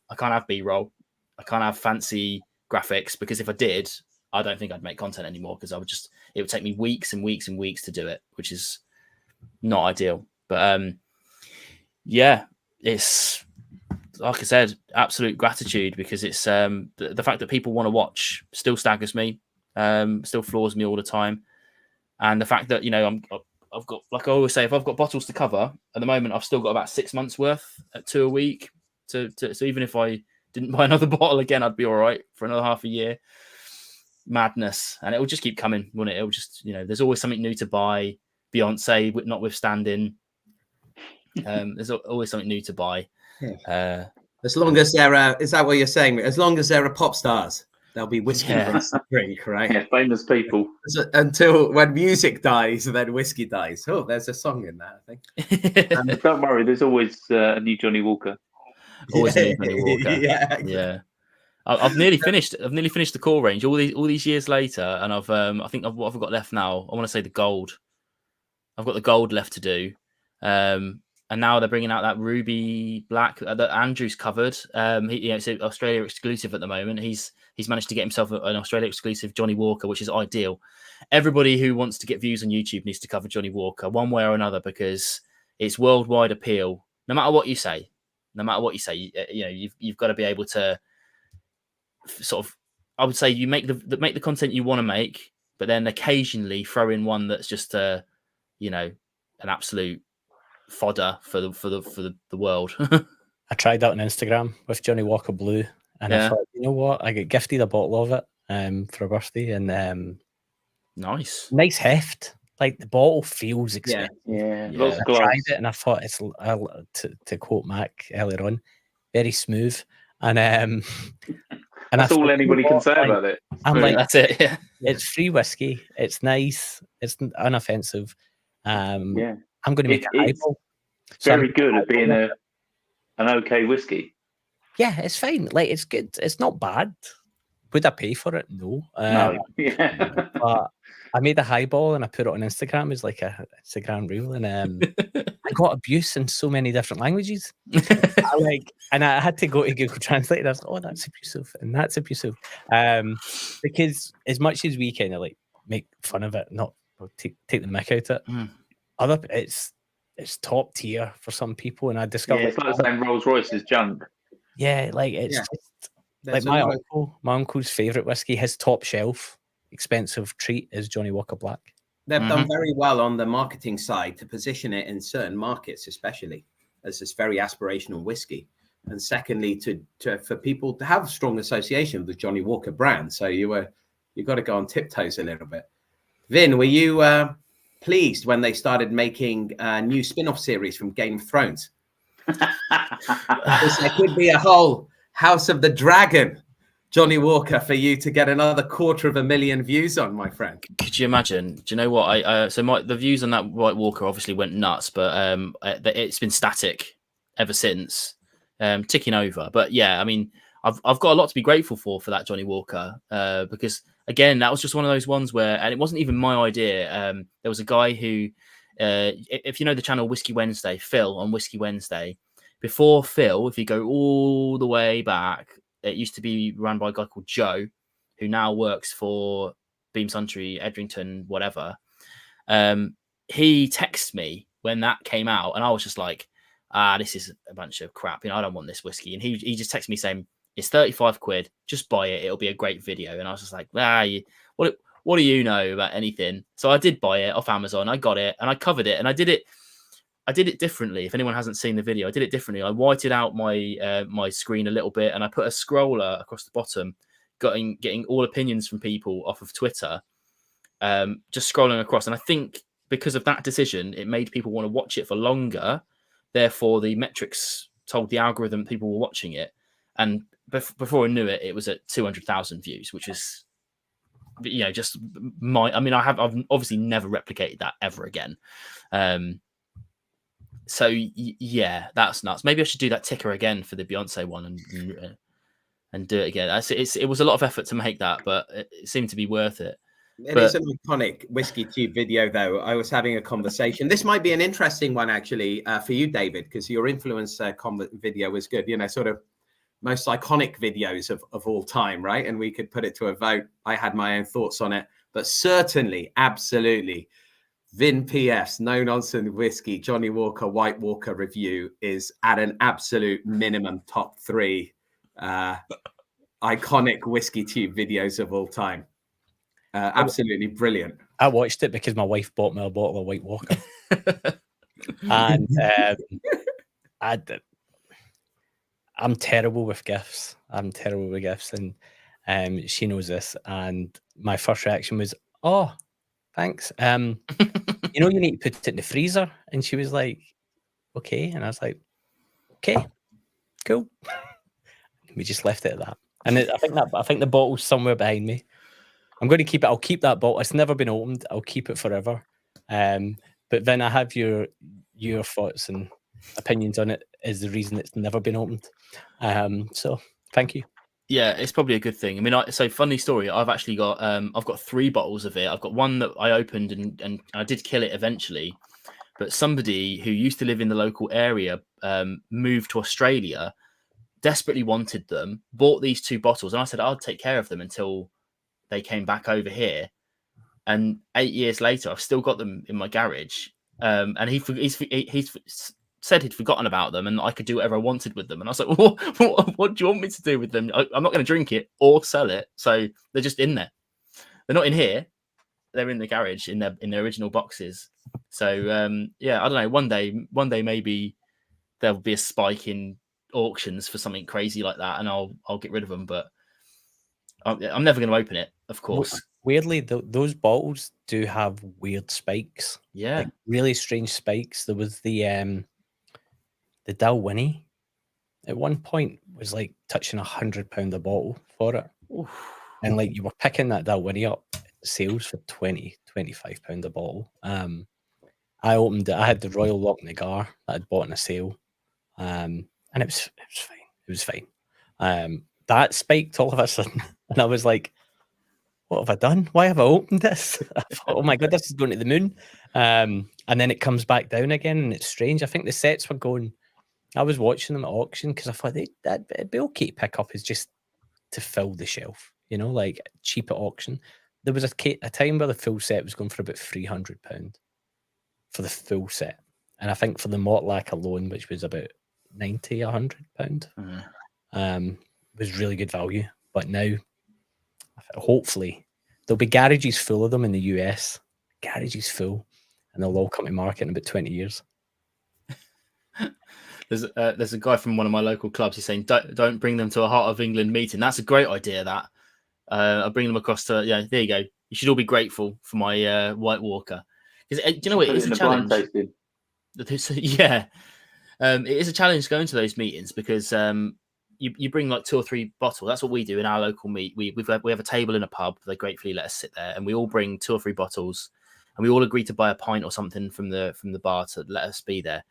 B-roll, I can't have fancy graphics, because if I did, I don't think I'd make content anymore, because it would take me weeks and weeks and weeks to do it, which is not ideal. But yeah, it's, like I said, absolute gratitude, because it's the fact that people want to watch still staggers me, still floors me all the time. And the fact that, I've got, like I always say, if I've got bottles to cover at the moment, I've still got about 6 months worth at 2 a week. So even if I didn't buy another bottle again, I'd be all right for another half a year. Madness. And it will just keep coming, won't it? It'll just, there's always something new to buy. Beyonce notwithstanding, there's always something new to buy. Yeah. As long as they're, is that what you're saying? As long as they're pop stars, there'll be whiskey to drink, right? Yeah, famous people. Until when music dies, then whiskey dies. Oh, there's a song in that, I think. Don't worry, there's always a new Johnny Walker. Always a new Johnny Walker. Yeah, exactly. Yeah. I've nearly finished. I've nearly finished the core range all these years later, and I think what I've got left now, I want to say the gold. I've got the gold left to do, and now they're bringing out that ruby black that Andrew's covered. It's an Australia exclusive at the moment. He's managed to get himself an Australia exclusive Johnny Walker, which is ideal. Everybody who wants to get views on YouTube needs to cover Johnny Walker one way or another, because it's worldwide appeal. No matter what you say, you've got to be able to sort of, I would say, you make the content you want to make, but then occasionally throw in one that's just an absolute fodder for the world. I tried that on Instagram with Johnny Walker Blue, and I thought, you know what, I got gifted a bottle of it for a birthday, and nice heft. Like, the bottle feels expensive. Yeah. I tried it and I thought, it's, to quote Mac earlier on, very smooth, and that's all anybody can say about it. I'm like, that's it. Yeah, it's free whiskey. It's nice. It's unoffensive. I'm going to make a highball. Very good at being an okay whiskey. Yeah, it's fine. Like, it's good. It's not bad. Would I pay for it? No. No. Yeah. But I made a highball and I put it on Instagram as like a Instagram reel, and I got abuse in so many different languages. And I had to go to Google Translate, and I was like, oh, that's abusive, and that's abusive. Because as much as we kind of like make fun of it, not take the mick out of it, it's top tier for some people, and I discovered it's like saying Rolls Royce is junk. Yeah, like it's just like my uncle's favorite whiskey, his top shelf expensive treat is Johnny Walker Black. They've done very well on the marketing side to position it in certain markets, especially as this very aspirational whiskey. And secondly, for people to have a strong association with the Johnny Walker brand. So you got to go on tiptoes a little bit. Vin, were you pleased when they started making a new spin-off series from Game of Thrones? There could be a whole House of the Dragon Johnny Walker for you to get another 250,000 views on, my friend. Could you imagine? Do you know what? The views on that White Walker obviously went nuts, but it's been static ever since, ticking over. But yeah, I mean, I've got a lot to be grateful for that Johnny Walker, because again, that was just one of those ones where, and it wasn't even my idea. There was a guy who, if you know the channel Whiskey Wednesday, Phil on Whiskey Wednesday. Before Phil, if you go all the way back, it used to be run by a guy called Joe, who now works for Beam Suntory, Edrington, whatever. He texted me when that came out, and I was just like, this is a bunch of crap. I don't want this whiskey. And he just texted me saying, it's 35 quid. Just buy it. It'll be a great video. And I was just like, what do you know about anything? So I did buy it off Amazon. I got it and I covered it, and I did it differently. If anyone hasn't seen the video, I did it differently. I whited out my my screen a little bit, and I put a scroller across the bottom, getting all opinions from people off of Twitter, just scrolling across. And I think because of that decision, it made people want to watch it for longer. Therefore, the metrics told the algorithm people were watching it. And before I knew it, it was at 200,000 views, which is, just I've obviously never replicated that ever again. So yeah, that's nuts. Maybe I should do that ticker again for the Beyonce one and do it again. It was a lot of effort to make that, but it seemed to be worth it. It is an iconic WhiskyTube video, though. I was having a conversation. This might be an interesting one, actually, for you, David, because your influence video was good. You know, sort of most iconic videos of all time, right? And we could put it to a vote. I had my own thoughts on it, but certainly, absolutely, Vin PF's No Nonsense Whiskey, Johnny Walker, White Walker review is at an absolute minimum top 3 iconic WhiskyTube videos of all time. Absolutely brilliant. I watched it because my wife bought me a bottle of White Walker. And I'm terrible with gifts. And she knows this. And my first reaction was, oh, thanks. You know, you need to put it in the freezer. And she was like, okay. And I was like, okay, cool. We just left it at that. And I think the bottle's somewhere behind me. I'm going to keep it. I'll keep that bottle. It's never been opened. I'll keep it forever. But then I have your thoughts and opinions on it is the reason it's never been opened. So thank you. Yeah, it's probably a good thing. I mean, so funny story. I've actually got I've got 3 bottles of it. I've got one that I opened and I did kill it eventually. But somebody who used to live in the local area moved to Australia, desperately wanted them, bought these 2 bottles, and I said I'll take care of them until they came back over here. And 8 years later, I've still got them in my garage. And he's said he'd forgotten about them and I could do whatever I wanted with them. And I was like, what do you want me to do with them? I'm not going to drink it or sell it. So they're just in there. They're not in here. They're in the garage in their original boxes. So yeah, I don't know. One day maybe there'll be a spike in auctions for something crazy like that, and I'll get rid of them. But I'm never going to open it, of course. Weirdly, those bottles do have weird spikes. Yeah, like really strange spikes. There was the Dalwhinnie at one point was like touching £100 a bottle for it. Oof. And like you were picking that Dalwhinnie up sales for £20-25 a bottle. I opened it. I had the Royal Loch Nagar that I'd bought in a sale, and it was fine. It was fine. That spiked all of a sudden, and I was like, "What have I done? Why have I opened this?" I thought, "Oh my god, this is going to the moon." And then it comes back down again, and it's strange. I think the sets were going. I was watching them at auction because I thought it'd be okay to pick up, is just to fill the shelf, you know, like cheap at auction. There was a time where the full set was going for about £300 for the full set, and I think for the Mortlack alone, which was about £90-100, was really good value. But now, hopefully, there'll be garages full of them in the US, garages full, and they'll all come to market in about 20 years. There's a guy from one of my local clubs. He's saying, don't bring them to a Heart of England meeting. That's a great idea. That I'll bring them across to. Yeah, there you go. You should all be grateful for my White Walker. Because do you know what? It is a challenge. Yeah, it is a challenge going to those meetings because you bring like 2 or 3 bottles. That's what we do in our local meet. We have a table in a pub. They gratefully let us sit there, and we all bring 2 or 3 bottles, and we all agree to buy a pint or something from the bar to let us be there.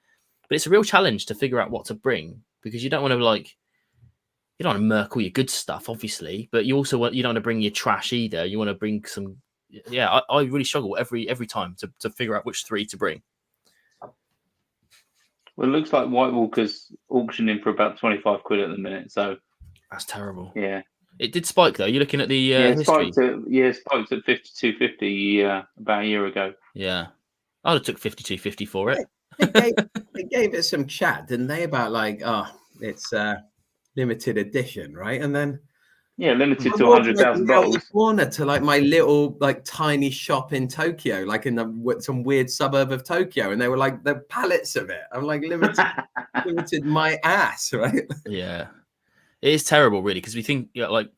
But it's a real challenge to figure out what to bring because you don't want to murk all your good stuff, obviously, but you don't want to bring your trash either. You want to bring some. Yeah, I really struggle every time to figure out which 3 to bring. Well, it looks like White Walker's auctioning for about 25 quid at the minute. So that's terrible. Yeah, it did spike though. You're looking at the history. It spiked at 52.50 about a year ago. Yeah, I'd have took 52.50 for it. They gave it some chat, didn't they? About like, it's limited edition, right? And then limited to 100,000 bottles. Corner to like my little like tiny shop in Tokyo, like in some weird suburb of Tokyo, and they were like the pallets of it. I'm like limited my ass, right? Yeah, it is terrible, really, because we think like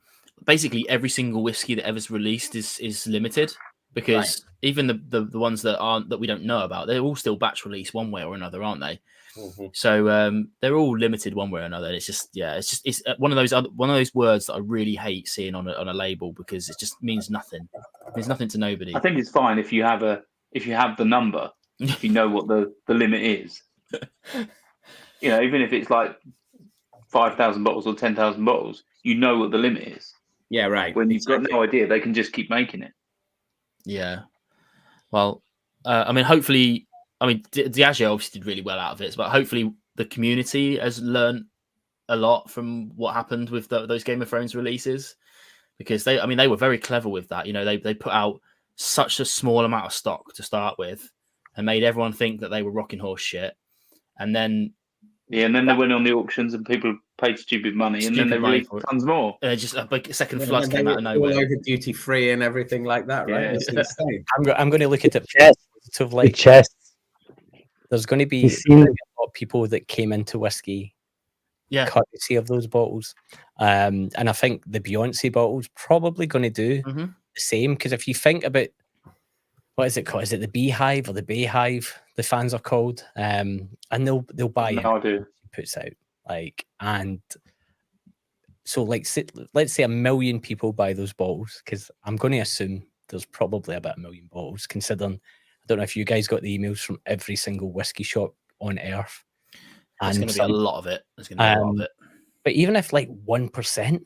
basically every single whiskey that ever's released is limited. Because even the ones that we don't know about, they're all still batch release one way or another, aren't they? Mm-hmm. So they're all limited one way or another. And it's one of those words that I really hate seeing on a label because it just means nothing. It means nothing to nobody. I think it's fine if you have the number, if you know what the limit is. You know, even if it's like 5,000 bottles or 10,000 bottles, you know what the limit is. Yeah, right. When you've got no idea, they can just keep making it. Yeah. Well, I mean, hopefully, Diageo obviously did really well out of it, but hopefully the community has learned a lot from what happened with those Game of Thrones releases, because they were very clever with that. You know, they put out such a small amount of stock to start with and made everyone think that they were rocking horse shit. And then they went on the auctions and people paid stupid money, and then they released tons more. Just a big second floods came out of nowhere. All over duty free and everything like that, right? Yeah. It's insane. I'm going to look at it Chests. like chests. There's going to be a lot of people that came into whiskey courtesy of those bottles. And I think the Beyonce bottle's probably going to do the same, because if you think about, what is it called? Is it the Beehive or the Bayhive? The fans are called, and they'll buy it. He puts out and so let's say 1 million people buy those bottles, because I'm going to assume there's probably about 1 million bottles. Considering, I don't know if you guys got the emails from every single whiskey shop on earth. There's going to be a lot of it. There's going to be a lot of it. But even if 1%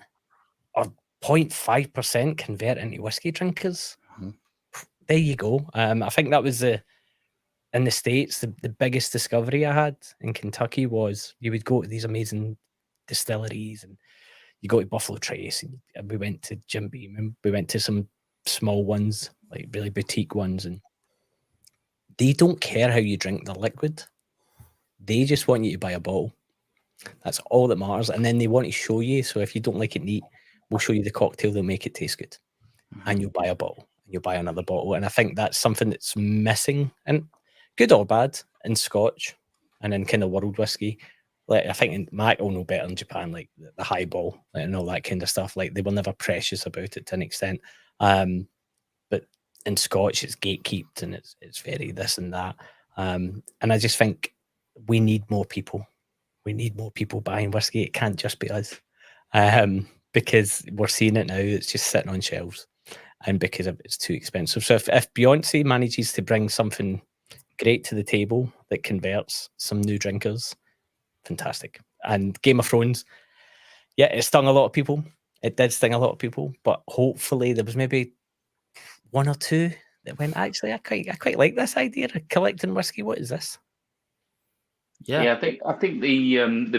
or 0.5% convert into whiskey drinkers, there you go. I think that was in the States, the biggest discovery I had in Kentucky was you would go to these amazing distilleries, and you go to Buffalo Trace, and we went to Jim Beam, and we went to some small ones, like really boutique ones, and they don't care how you drink their liquid. They just want you to buy a bottle. That's all that matters. And then they want to show you. So if you don't like it neat, we'll show you the cocktail. They'll make it taste good. And you'll buy a bottle. And you'll buy another bottle. And I think that's something that's missing, and good or bad, in Scotch and in kind of world whiskey. I think Mac will know better in Japan, like the highball and all that kind of stuff. They were never precious about it to an extent. But in Scotch, it's gatekept, and it's very this and that. And I just think we need more people. We need more people buying whiskey. It can't just be us, because we're seeing it now. It's just sitting on shelves, and because it's too expensive. So if Beyonce manages to bring something great to the table that converts some new drinkers, fantastic. And Game of Thrones, it stung a lot of people. It did sting a lot of people, but hopefully there was maybe one or two that went, actually, I quite like this idea of collecting whiskey. What is this? Yeah, I think the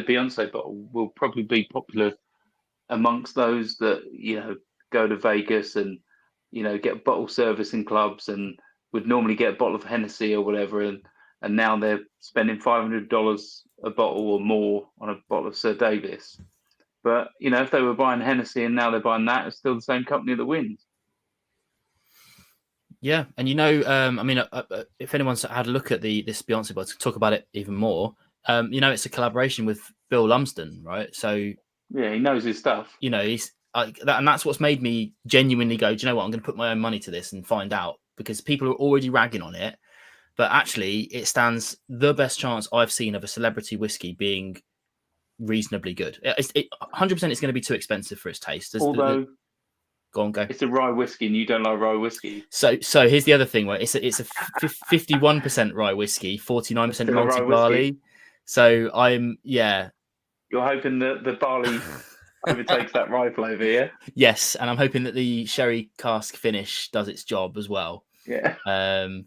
Beyonce bottle will probably be popular amongst those that go to Vegas and get bottle service in clubs and would normally get a bottle of Hennessy or whatever, and now they're spending $500 a bottle or more on a bottle of Sir Davis. But if they were buying Hennessy and now they're buying that, it's still the same company that wins. Yeah, and if anyone's had a look at this Beyonce bottle, to talk about it even more, it's a collaboration with Bill Lumsden, right? So yeah, he knows his stuff. He's that, and that's what's made me genuinely go, do you know what? I'm going to put my own money to this and find out, because people are already ragging on it, but actually, it stands the best chance I've seen of a celebrity whiskey being reasonably good. 100% it's going to be too expensive for its taste. Although. Go on, go. It's a rye whiskey, and you don't like rye whiskey. So here's the other thing, where it's a 51% rye whiskey, 49% malted barley. So You're hoping that the barley overtakes that rye flavour, yeah? Yes, and I'm hoping that the sherry cask finish does its job as well. Yeah. I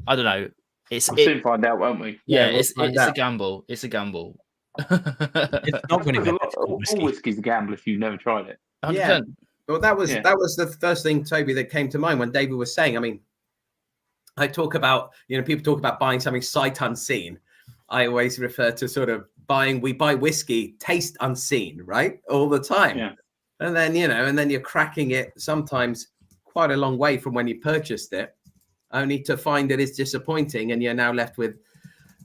don't know. We'll soon find out, won't we? Yeah, it's a gamble. It's a gamble. It's not going to be all whiskey's a gamble if you've never tried it. 100%. Yeah. Well, that was the first thing, Toby, that came to mind when David was saying. I mean, I talk about, people talk about buying something sight unseen. I always refer to sort of we buy whiskey taste unseen, right? All the time. Yeah. And then, and then you're cracking it sometimes quite a long way from when you purchased it, only to find that it's disappointing, and you're now left with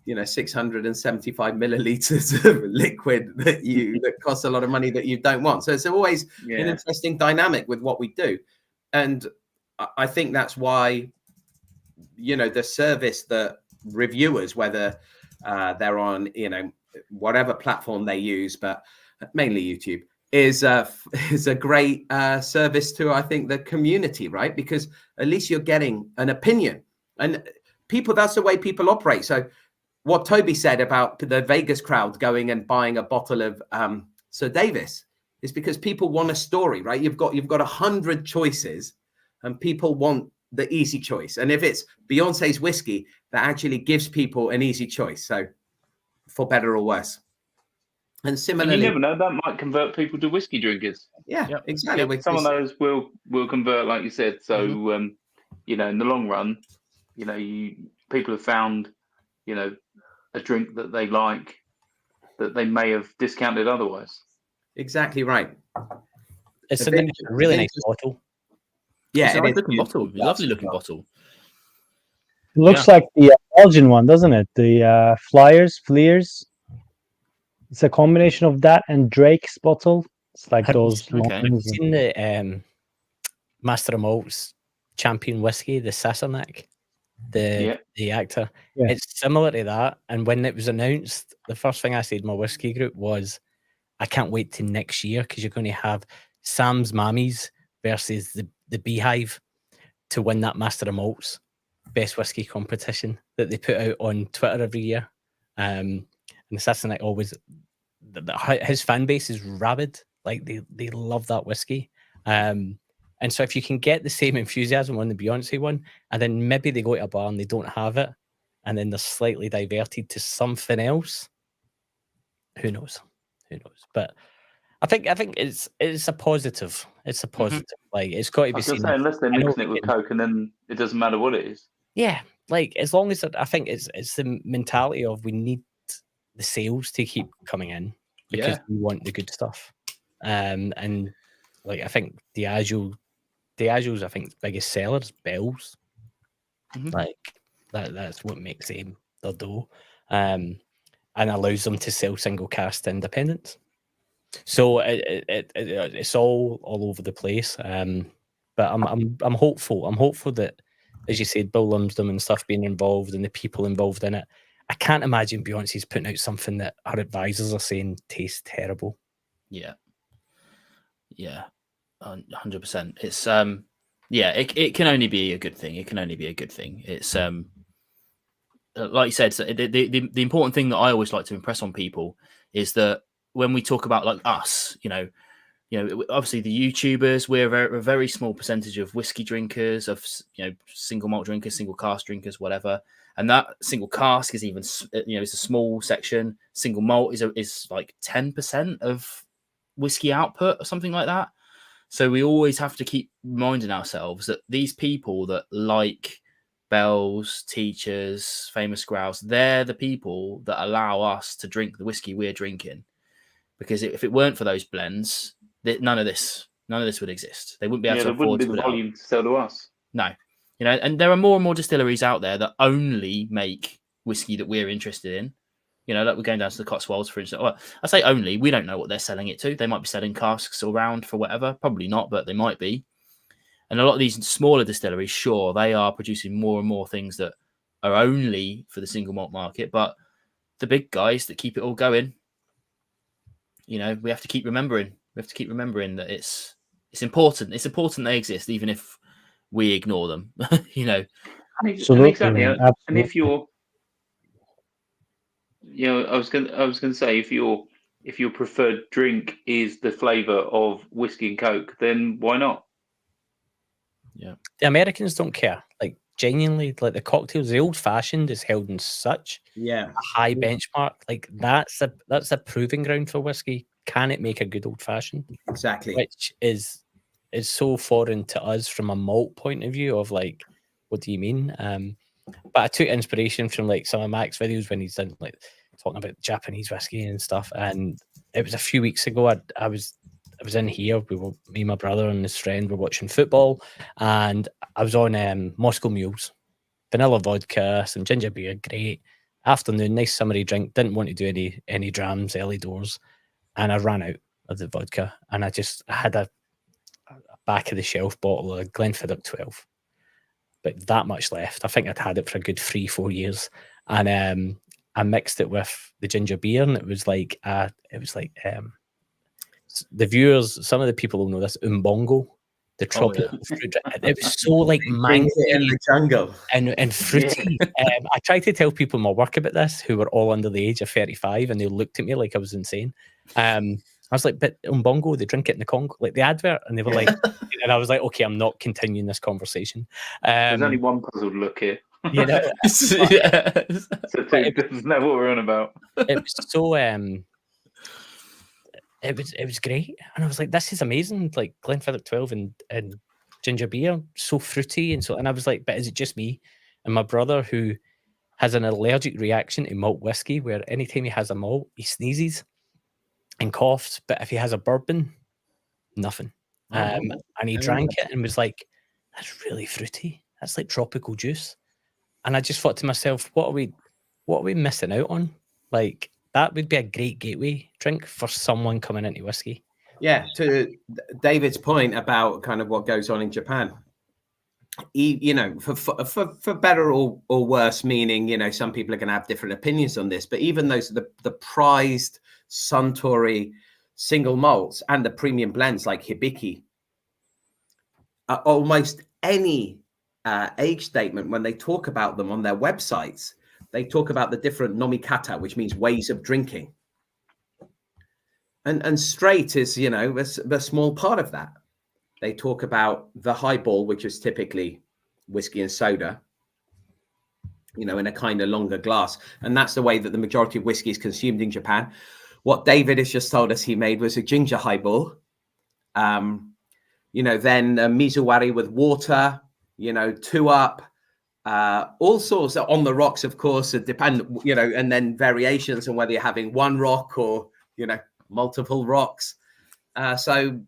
675 milliliters of liquid that costs a lot of money that you don't want. So it's always an interesting dynamic with what we do. And I think that's why, the service that reviewers, whether they're on, whatever platform they use, but mainly YouTube, is a great service to, I think, the community, right? Because at least you're getting an opinion, and people, that's the way people operate. So what Toby said about the Vegas crowd going and buying a bottle of Sir Davis is because people want a story, right? You've got 100 choices, and people want the easy choice. And if it's Beyonce's whiskey, that actually gives people an easy choice. So, for better or worse. And similarly, and you never know, that might convert people to whiskey drinkers. Yeah, exactly. Some of those will convert, like you said. So, you know, in the long run, you know, people have found, you know, a drink that they like that they may have discounted otherwise. Exactly right. It's a really nice bottle. Yeah, it's a nice looking bottle. Lovely looking bottle. It looks like the Belgian one, doesn't it? The Fleers. It's a combination of that and Drake's bottle. It's like those. Okay. Have you seen the Master of Malt's champion whiskey, the Sassenach, the actor? Yeah. It's similar to that. And when it was announced, the first thing I said in my whiskey group was, I can't wait to next year because you're going to have Sam's Mammies versus the Beehive to win that Master of Malt's best whiskey competition that they put out on Twitter every year. And the Sassenach always, his fan base is rabid. Like they love that whiskey. And so if you can get the same enthusiasm on the Beyonce one, and then maybe they go to a bar and they don't have it, and then they're slightly diverted to something else, who knows? Who knows? But I think it's a positive. It's a positive. Like, it's got to be seen. Unless they're mixing it with Coke, and then it doesn't matter what it is. Yeah, like as long as I think it's the mentality of we need the sales to keep coming in because we want the good stuff. And like I think Diageo's I think biggest sellers, Bell's. Like that's what makes them their dough. And allows them to sell single cask independents. So it's all over the place. But I'm hopeful. I'm hopeful that, as you said, Bill Lumsden and stuff being involved and the people involved in it. I can't imagine Beyonce's putting out something that our advisors are saying tastes terrible. Yeah. 100%. It's it can only be a good thing. It can only be a good thing. It's like you said, so the important thing that I always like to impress on people is that when we talk about like us, you know, obviously the YouTubers, we're a very small percentage of whiskey drinkers, of single malt drinkers, single cask drinkers, whatever. And that single cask is even, it's a small section. Single malt is like 10% of whiskey output or something like that. So we always have to keep reminding ourselves that these people that like Bells, Teachers, Famous Grouse, they're the people that allow us to drink the whiskey we're drinking. Because if it weren't for those blends, none of this would exist. They wouldn't be able to afford to put it out. Volume to sell to us. No, and there are more and more distilleries out there that only make whiskey that we're interested in. Like we're going down to the Cotswolds, for instance. Well, I say only. We don't know what they're selling it to. They might be selling casks all round for whatever. Probably not, but they might be. And a lot of these smaller distilleries, sure, they are producing more and more things that are only for the single malt market. But the big guys that keep it all going, we have to keep remembering. We have to keep remembering that it's important. It's important they exist, even if we ignore them. Absolutely. Exactly. Absolutely. And if you're, I was going to say, if your preferred drink is the flavour of whiskey and Coke, then why not? Yeah. The Americans don't care. Like, genuinely, like the cocktails, the old fashioned is held in such a high benchmark. Like that's a proving ground for whiskey. Can it make a good old fashioned? Exactly. Which is so foreign to us from a malt point of view of like, what do you mean? But I took inspiration from like some of Mac's videos when he's done like talking about Japanese whiskey and stuff. And it was a few weeks ago. I was in here. Me and my brother and his friend were watching football, and I was on Moscow Mules, vanilla vodka, some ginger beer, great afternoon, nice summery drink. Didn't want to do any drams, early doors, and I ran out of the vodka, and I had a back of the shelf bottle of Glenfiddich 12, but that much left. I think I'd had it for a good 3-4 years, and I mixed it with the ginger beer, and it was like the viewers, some of the people will know this, umbongo. the tropical fruit drink. It was so like Mango in mango the jungle. and fruity. I tried to tell people in my work about this who were all under the age of 35, and they looked at me like I was insane. I was like, but on Bongo, they drink it in the Congo, like the advert, and they were like, and I was like, okay, I'm not continuing this conversation. There's only one puzzled look here. You know, So Toby doesn't know what we're on about. It was so it was great, and I was like, this is amazing. Like Glenfiddich 12 and ginger beer, so fruity and so. And I was like, but is it just me? And my brother, who has an allergic reaction to malt whiskey, where anytime he has a malt, he sneezes and coughs, but if he has a bourbon, nothing. And he drank it and was like, that's really fruity. That's like tropical juice. And I just thought to myself, what are we missing out on? Like, that would be a great gateway drink for someone coming into whiskey. Yeah, to David's point about kind of what goes on in Japan, you know, for better or worse, meaning, you know, some people are going to have different opinions on this, but even those the prized Suntory single malts and the premium blends like Hibiki, almost any age statement, when they talk about them on their websites, they talk about the different nomikata, which means ways of drinking. And straight is, you know, a small part of that. They talk about the highball, which is typically whiskey and soda, you know, in a kind of longer glass. And that's the way that the majority of whiskey is consumed in Japan. What David has just told us he made was a ginger highball. You know, then mizuwari with water, you know, 2-up, all sorts on the rocks, of course, depend, you know, and then variations on whether you're having one rock or, you know, multiple rocks. So,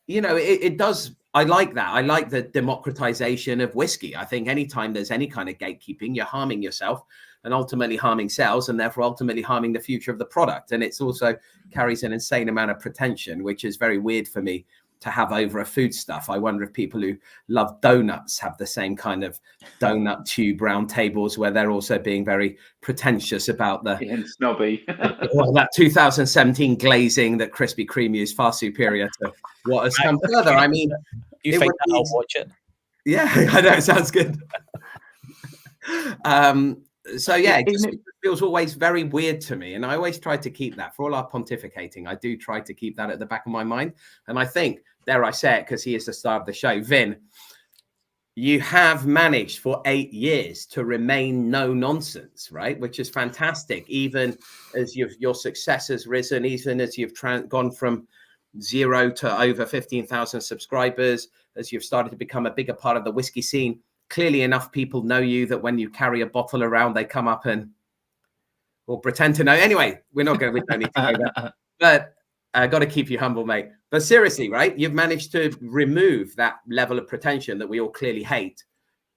you know, it does. I like that. I like the democratization of whiskey. I think anytime there's any kind of gatekeeping, you're harming yourself and ultimately harming sales and therefore ultimately harming the future of the product. And it's also carries an insane amount of pretension, which is very weird for me to have over a food stuff. I wonder if people who love donuts have the same kind of donut tube round tables where they're also being very pretentious about the snobby. Well, that 2017 glazing that Krispy Kreme is far superior to what has come further. I mean, you think that I'll watch it? Yeah, I know, it sounds good. So yeah, it just feels always very weird to me, and I always try to keep that. For all our pontificating, I do try to keep that at the back of my mind. And I think, dare I say it, because he is the star of the show, Vin, you have managed for 8 years to remain no nonsense, right? Which is fantastic. Even as your success has risen, even as you've gone from 0 to over 15,000 subscribers, as you've started to become a bigger part of the whiskey scene. Clearly enough people know you that when you carry a bottle around, they come up and or pretend to know. Anyway, we don't need to go there. But I got to keep you humble, mate. But seriously, right? You've managed to remove that level of pretension that we all clearly hate,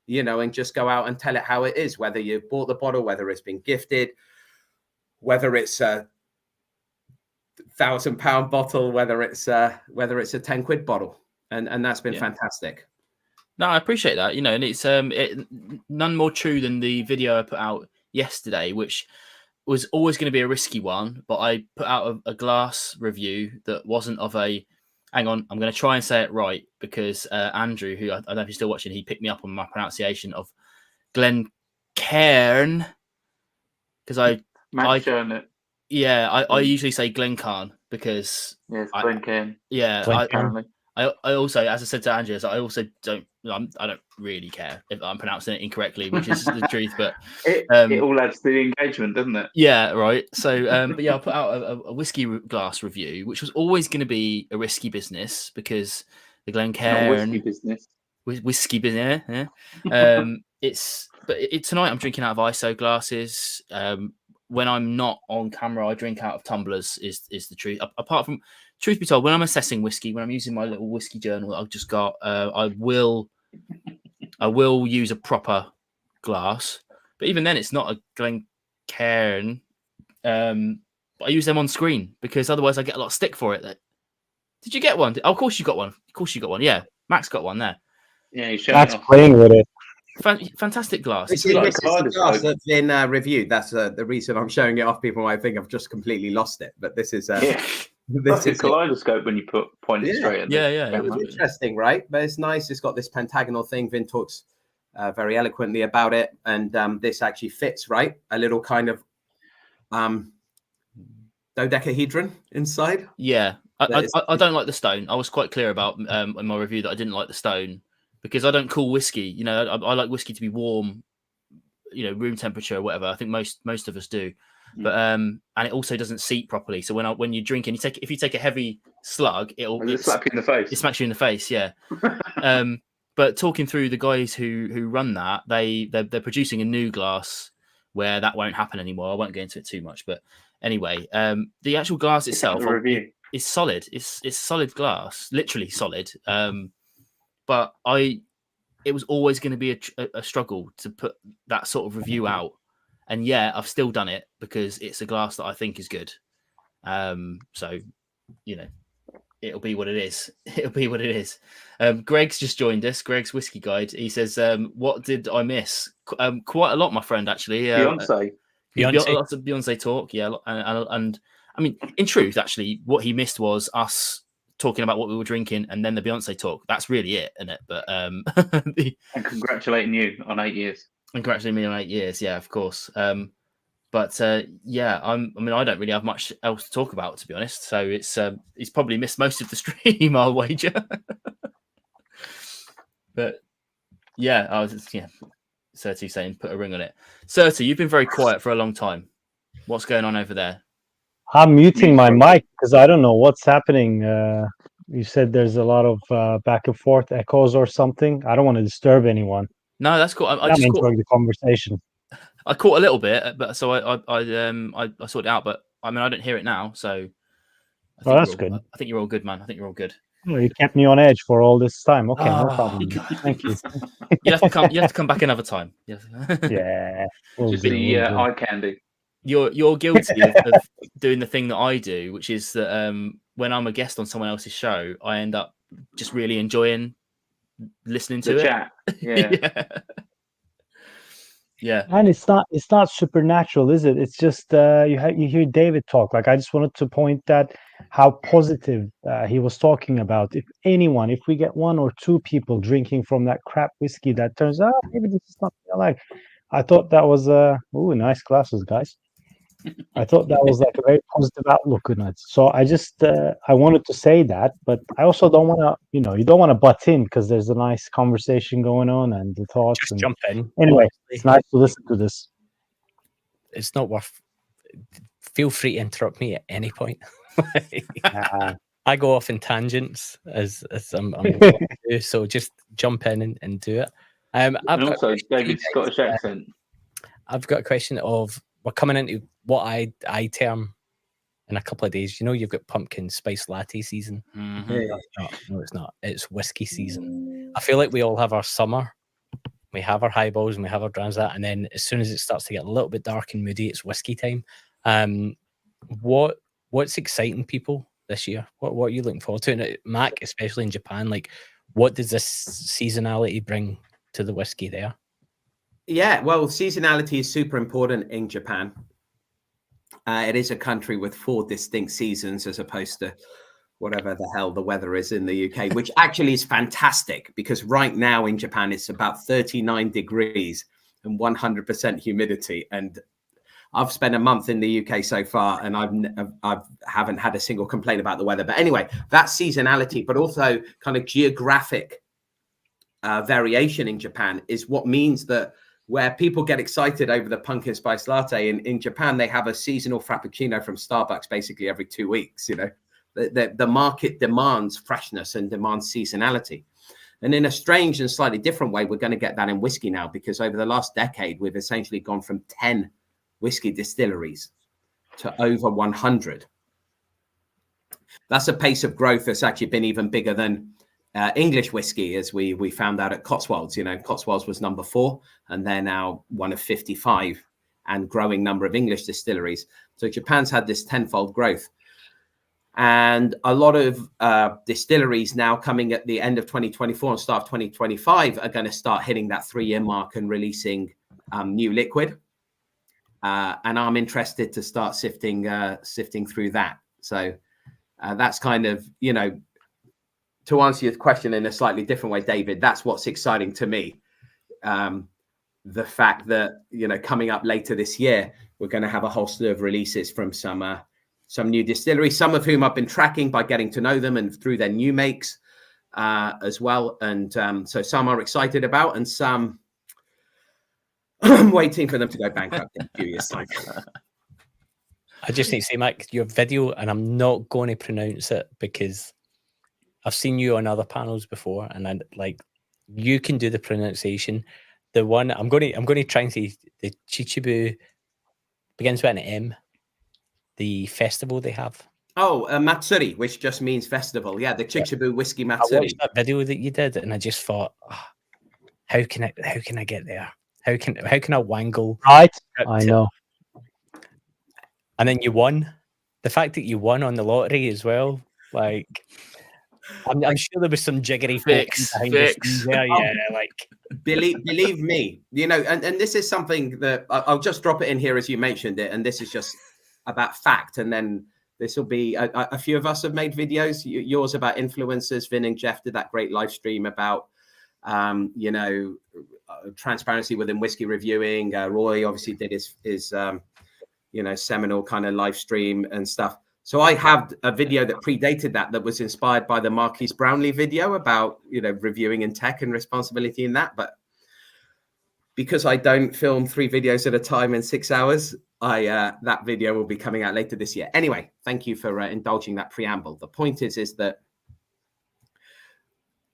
you know, and just go out and tell it how it is, whether you've bought the bottle, whether it's been gifted, whether it's a £1,000 bottle, whether it's a 10 quid bottle. And that's been fantastic. No, I appreciate that. You know, and it's none more true than the video I put out yesterday, which was always going to be a risky one, but I put out a glass review that wasn't of a. Hang on, I'm going to try and say it right because Andrew, who I don't know if you're still watching, he picked me up on my pronunciation of Glencairn because I usually say Glencairn because Glencairn. I also, as I said to Andrew, I also don't really care if I'm pronouncing it incorrectly, which is the truth. But it all adds to the engagement, doesn't it? Yeah, right. So, but yeah, I put out a whiskey glass review, which was always going to be a risky business because the Glencairn whiskey business. Yeah. Tonight I'm drinking out of ISO glasses. When I'm not on camera, I drink out of tumblers. Is the truth. Apart from. Truth be told, when I'm assessing whiskey, when I'm using my little whiskey journal that I've just got, I will use a proper glass. But even then, it's not a Glencairn. But I use them on screen because otherwise I get a lot of stick for it. Did you get one? Oh, of course you got one. Of course you got one. Yeah, Max got one there. Yeah, Max playing with it. Fantastic glass. This is the glass that's been reviewed. That's the reason I'm showing it off. People might think I've just completely lost it, but this is. Like a kaleidoscope when you point it straight at it was interesting, right? But it's nice. It's got this pentagonal thing. Vin talks very eloquently about it, and this actually fits, right? A little kind of dodecahedron inside. Yeah, I don't like the stone. I was quite clear about in my review that I didn't like the stone because I don't cool whiskey. You know, I like whiskey to be warm, you know, room temperature or whatever. I think most of us do. But and it also doesn't seat properly. So when you drink and if you take a heavy slug, it'll slap you in the face. It smacks you in the face, yeah. But talking through the guys who run that, they're producing a new glass where that won't happen anymore. I won't go into it too much, but anyway, the actual glass itself is solid. It's solid glass, literally solid. But it was always going to be a struggle to put that sort of review out. And yeah, I've still done it because it's a glass that I think is good. So, you know, it'll be what it is. It'll be what it is. Greg's just joined us. Greg's Whiskey Guide. He says, what did I miss? Quite a lot, my friend, actually. Beyonce. Lots of Beyonce talk, yeah. And I mean, in truth, actually, what he missed was us talking about what we were drinking and then the Beyonce talk. That's really it, isn't it? But and congratulating you on 8 years. Congratulating me on 8 years, yeah, of course. But yeah, I don't really have much else to talk about, to be honest. So he's probably missed most of the stream, I'll wager. But yeah, Sertug saying put a ring on it. Sertug, you've been very quiet for a long time. What's going on over there? I'm muting my mic because I don't know what's happening. You said there's a lot of back and forth echoes or something. I don't want to disturb anyone. No, that's cool. I'm enjoying the conversation. I caught a little bit, but so I sorted it out. But I mean, I don't hear it now, so that's good. I think you're all good, man. I think you're all good. Oh, you kept me on edge for all this time. Okay, no problem. Thank you. You have to come back another time. Yeah, just be eye candy. You're guilty of doing the thing that I do, which is that when I'm a guest on someone else's show, I end up just really enjoying listening to the it. Chat. Yeah. Yeah. And it's not supernatural, is it? It's just you hear David talk. Like, I just wanted to point that how positive he was talking about. If we get one or two people drinking from that crap whiskey that turns out maybe this is something I like. I thought that was nice glasses, guys. I thought that was like a very positive outlook. Good night. So I just I wanted to say that, but I also don't want to, you don't want to butt in because there's a nice conversation going on and the thoughts. Just jump in. Anyway, it's nice to listen to this. It's not worth. Feel free to interrupt me at any point. I go off in tangents as I'm do, so just jump in and do it. And also, David's Scottish accent. I've got a question of, we're coming into what I term in a couple of days. You've got pumpkin spice latte season. Mm-hmm. No, it's not. It's whiskey season. I feel like we all have our summer. We have our highballs and we have our Transat, and then as soon as it starts to get a little bit dark and moody, it's whiskey time. What's exciting people this year? What are you looking forward to? And Mac, especially in Japan, like, what does this seasonality bring to the whiskey there? Yeah, well, seasonality is super important in Japan. It is a country with 4 distinct seasons as opposed to whatever the hell the weather is in the UK, which actually is fantastic because right now in Japan, it's about 39 degrees and 100% humidity. And I've spent a month in the UK so far, and I haven't had a single complaint about the weather. But anyway, that's seasonality, but also kind of geographic variation in Japan is what means that where people get excited over the pumpkin spice latte in Japan, they have a seasonal frappuccino from Starbucks basically every 2 weeks. The market demands freshness and demands seasonality. And in a strange and slightly different way, we're going to get that in whiskey now, because over the last decade, we've essentially gone from 10 whiskey distilleries to over 100. That's a pace of growth that's actually been even bigger than English whiskey, as we found out at Cotswolds. Cotswolds was number 4, and they're now one of 55 and growing number of English distilleries. So Japan's had this tenfold growth. And a lot of distilleries now coming at the end of 2024 and start of 2025 are going to start hitting that 3-year mark and releasing new liquid. And I'm interested to start sifting through that. So That's kind of, you know, to answer your question in a slightly different way, David, that's what's exciting to me. The fact that, you know, coming up later this year, we're going to have a whole slew of releases from some new distilleries, some of whom I've been tracking by getting to know them and through their new makes as well. And so some are excited about, and some I'm waiting for them to go bankrupt in a few years' time. I just need to say, Mac, your video, and I'm not going to pronounce it because I've seen you on other panels before, and I like you can do the pronunciation. The one I'm going to try and say the Chichibu begins with an M. The festival they have. Oh, Matsuri, which just means festival. Yeah, the Chichibu Whiskey Matsuri. I watched that video that you did, and I just thought, oh, how can I get there? How can I wangle? Right, I know. And then you won. The fact that you won on the lottery as well, like I'm sure there was some jiggery Fix. the scenes there. Yeah, like believe me, you know, and this is something that I'll just drop it in here as you mentioned it, and this is just about fact, and then this will be a few of us have made videos. Yours about influencers. Vin and Jeff did that great live stream about you know, transparency within whiskey reviewing. Roy obviously did his you know, seminal kind of live stream and stuff. So I have a video that predated that was inspired by the Marquise Brownlee video about, you know, reviewing in tech and responsibility in that. But because I don't film 3 videos at a time in 6 hours, that video will be coming out later this year. Anyway, thank you for indulging that preamble. The point is that,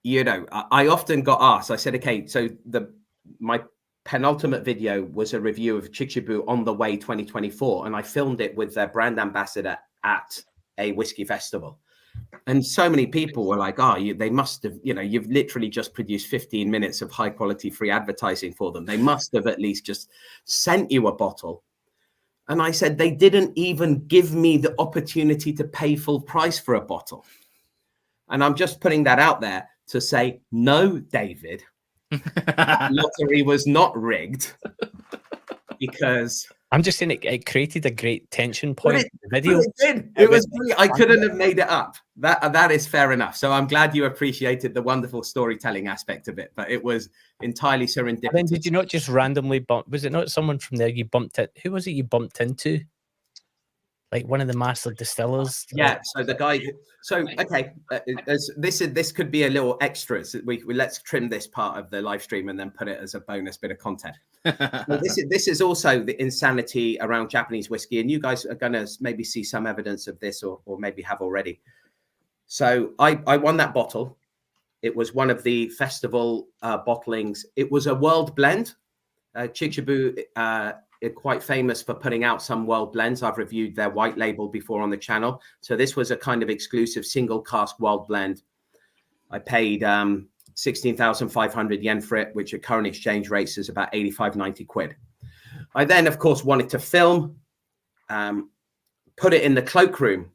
you know, I often got asked, I said, okay, so my penultimate video was a review of Chichibu on the Way 2024, and I filmed it with their brand ambassador at a whiskey festival. And so many people were like, oh, they must have, you know, you've literally just produced 15 minutes of high quality free advertising for them. They must have at least just sent you a bottle. And I said, they didn't even give me the opportunity to pay full price for a bottle. And I'm just putting that out there to say, no, David, that lottery was not rigged, because I'm just saying it created a great tension point in the video. It did. It was brilliant. I couldn't have made it up. That is fair enough. So I'm glad you appreciated the wonderful storytelling aspect of it, but it was entirely serendipitous. And then did you not just randomly bump? Was it not someone from there you bumped it? Who was it you bumped into? Like one of the master distillers? Yeah. So the guy. So okay, this could be a little extra. So we let's trim this part of the live stream and then put it as a bonus bit of content. Well, this is also the insanity around Japanese whiskey, and you guys are going to maybe see some evidence of this, or maybe have already. So I won that bottle. It was one of the festival bottlings. It was a world blend. Chichibu are quite famous for putting out some world blends. I've reviewed their white label before on the channel. So this was a kind of exclusive single cask world blend. I paid 16,500 yen for it, which at current exchange rates is about 85, 90 quid. I then, of course, wanted to film, put it in the cloakroom,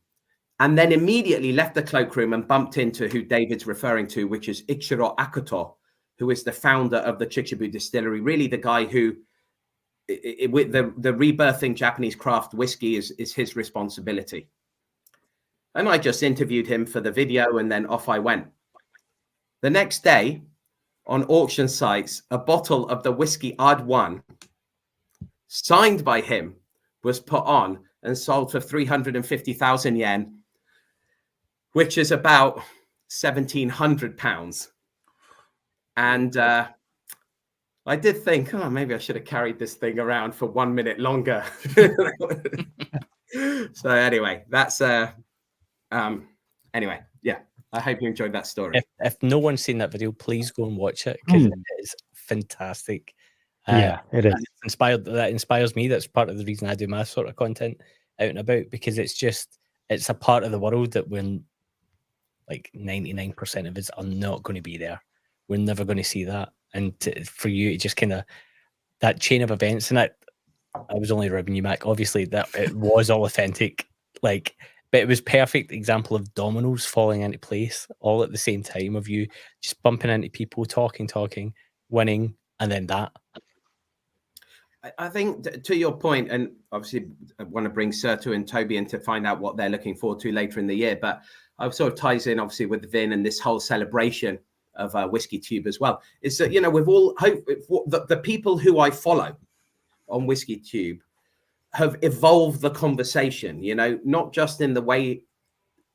and then immediately left the cloakroom and bumped into who David's referring to, which is Ichiro Akoto, who is the founder of the Chichibu distillery, really the guy who, with the rebirthing Japanese craft whiskey is his responsibility. And I just interviewed him for the video, and then off I went. The next day, on auction sites, a bottle of the whiskey I'd won, signed by him, was put on and sold for 350,000 yen, which is about 1,700 pounds. And I did think, oh, maybe I should have carried this thing around for 1 minute longer. So anyway, that's anyway, yeah. I hope you enjoyed that story. If no one's seen that video, please go and watch it, because it is fantastic. Yeah, it is. That inspires me. That's part of the reason I do my sort of content out and about, because it's a part of the world that when like 99% of us are not going to be there. We're never going to see that. And for you, it just kind of that chain of events, and I was only ribbing you, Mac. Obviously, that it was all authentic, like, but it was perfect example of dominoes falling into place all at the same time, of you just bumping into people, talking, winning, and then that. I think to your point, and obviously I want to bring Sertug and Toby in to find out what they're looking forward to later in the year, but it sort of ties in obviously with Vin and this whole celebration of WhiskyTube as well. Is that, you know, we've all hope the people who I follow on WhiskyTube have evolved the conversation, you know, not just in the way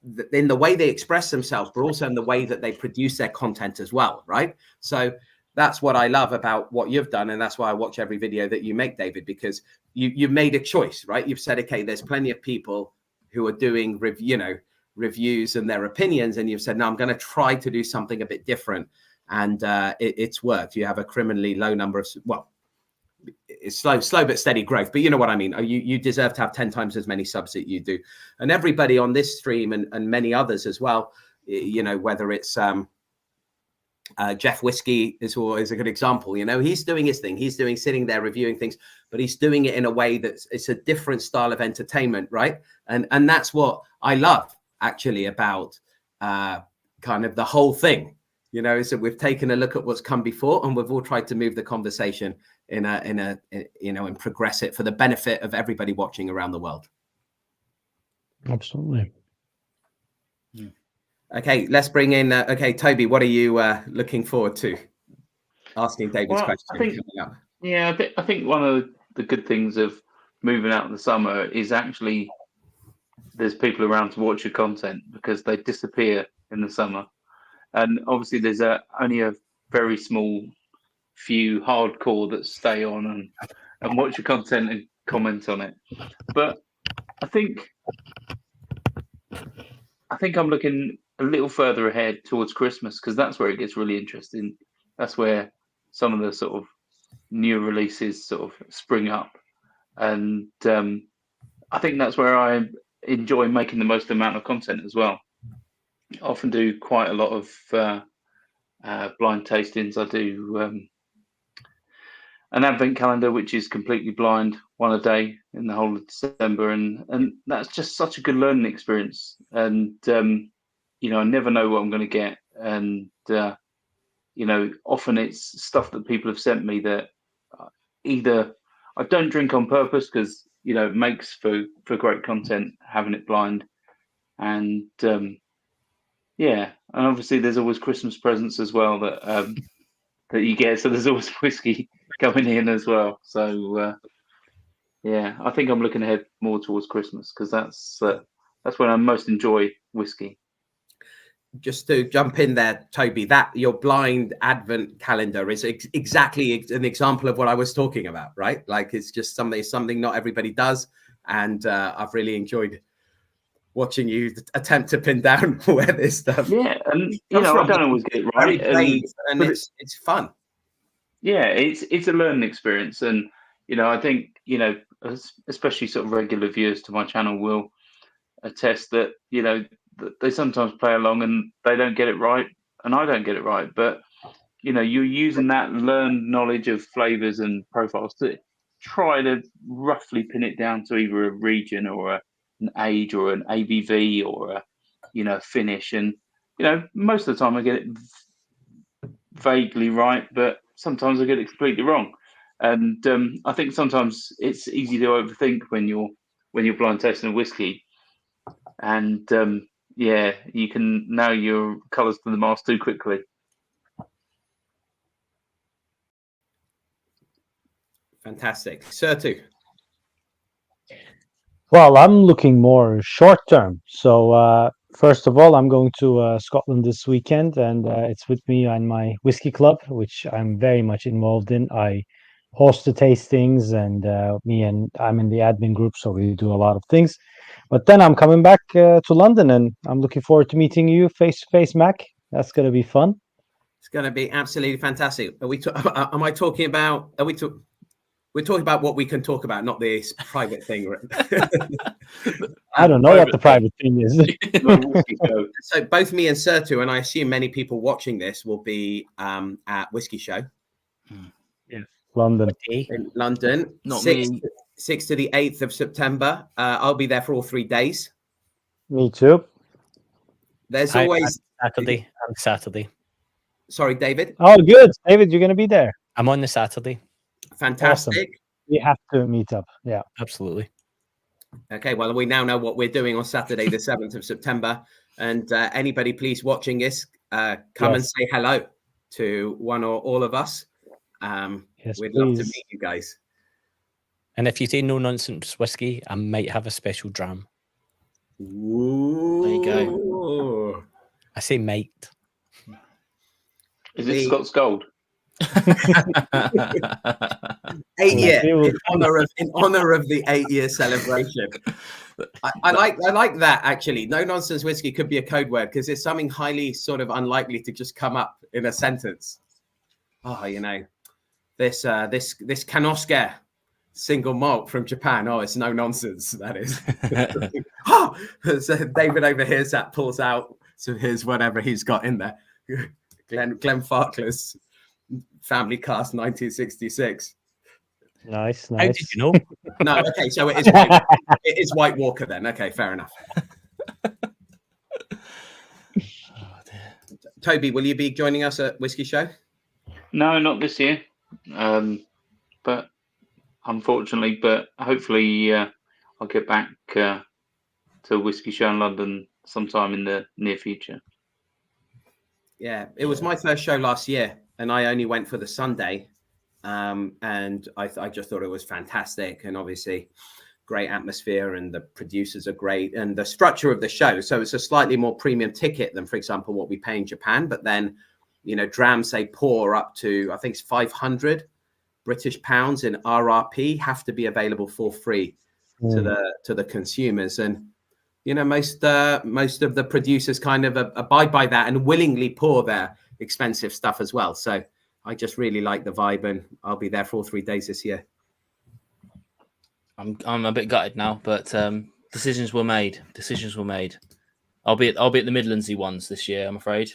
they express themselves, but also in the way that they produce their content as well, right? So that's what I love about what you've done, and that's why I watch every video that you make, David, because you've made a choice, right? You've said, okay, there's plenty of people who are doing reviews and their opinions, and you've said, no, I'm going to try to do something a bit different, and it's worked. You have a criminally low number of, well, it's slow but steady growth, but you know what I mean. You deserve to have 10 times as many subs that you do, and everybody on this stream and many others as well, you know, whether it's Jeff Whisky is always a good example. You know, he's doing his thing. He's sitting there reviewing things, but he's doing it in a way that's, it's a different style of entertainment, right? And that's what I love actually about kind of the whole thing. You know, is that we've taken a look at what's come before, and we've all tried to move the conversation in and progress it for the benefit of everybody watching around the world. Absolutely. Yeah. Okay, let's bring in. Okay, Toby, what are you looking forward to? Asking David's question. I think one of the good things of moving out in the summer is actually there's people around to watch your content, because they disappear in the summer, and obviously there's only a very small few hardcore that stay on and watch your content and comment on it. But I think I'm looking a little further ahead towards Christmas, because that's where it gets really interesting. That's where some of the sort of new releases sort of spring up, and I think that's where I enjoy making the most amount of content as well. I often do quite a lot of blind tastings. I do an advent calendar which is completely blind, one a day in the whole of December, and that's just such a good learning experience. And you know, I never know what I'm going to get, and you know, often it's stuff that people have sent me that either I don't drink on purpose, because you know, it makes for great content having it blind, and yeah, and obviously there's always Christmas presents as well that that you get. So there's always whiskey coming in as well. So yeah, I think I'm looking ahead more towards Christmas, because that's when I most enjoy whiskey. Just to jump in there, Toby, that your blind advent calendar is exactly an example of what I was talking about, right? Like, it's just something not everybody does, and I've really enjoyed watching you attempt to pin down where this stuff. Yeah, and you know, I don't always get it right, and it's fun. Yeah, it's a learning experience, and you know, I think, you know, especially sort of regular viewers to my channel will attest that, you know, they sometimes play along and they don't get it right, and I don't get it right. But you know, you're using that learned knowledge of flavors and profiles to try to roughly pin it down to either a region or an age or an ABV or a, you know, finish. And you know, most of the time I get it vaguely right, but sometimes I get it completely wrong. And I think sometimes it's easy to overthink when you're blind tasting a whiskey, and yeah, you can nail your colours to the mast too quickly. Fantastic. Sertug. Well, I'm looking more short term. So first of all, I'm going to Scotland this weekend, and it's with me and my whiskey club, which I'm very much involved in. I host the tastings, and I'm in the admin group, so we do a lot of things. But then I'm coming back to London, and I'm looking forward to meeting you face to face, Mac. That's going to be fun. It's going to be absolutely fantastic. We're talking about what we can talk about, not this private thing. I don't know what the private thing is. So both me and Sertug, and I assume many people watching this, will be at Whisky Show. Yes, London. In London. Not 6th to the 8th of September. I'll be there for all 3 days. Me too. There's always Saturday. I'm Saturday. Sorry, David. Oh, good. David, you're going to be there. I'm on the Saturday. Fantastic. We have to meet up. Yeah, absolutely. Okay, well, we now know what we're doing on Saturday, the 7th of September. And anybody, please, watching this, come and say hello to one or all of us. We'd love to meet you guys. And if you say no nonsense whiskey, I might have a special dram. Ooh. There you go. I say might. Is it Scott's Gold? 8 year in honor of the 8-year celebration. I like that, actually. No nonsense whiskey could be a code word because it's something highly sort of unlikely to just come up in a sentence. Oh, you know, this Kanosuke single malt from Japan. Oh, it's no nonsense. That is. Oh, so David over here pulls out. So here's whatever he's got in there. Glenn Farkless, Family Cast, 1966. Nice. How did you know? No, okay, so it is White Walker then. Okay, fair enough. Toby, will you be joining us at Whiskey Show? No, not this year. But unfortunately, but hopefully I'll get back to Whiskey Show in London sometime in the near future. Yeah, it was my first show last year, and I only went for the Sunday. And I just thought it was fantastic, and obviously great atmosphere, and the producers are great, and the structure of the show. So it's a slightly more premium ticket than, for example, what we pay in Japan. But then, you know, drams they pour up to, I think it's 500 British pounds in RRP have to be available for free to the consumers. And you know, most of the producers kind of abide by that and willingly pour their expensive stuff as well. So I just really like the vibe, and I'll be there for all 3 days this year. I'm a bit gutted now, but decisions were made. I'll be at the Midlandsy ones this year, I'm afraid.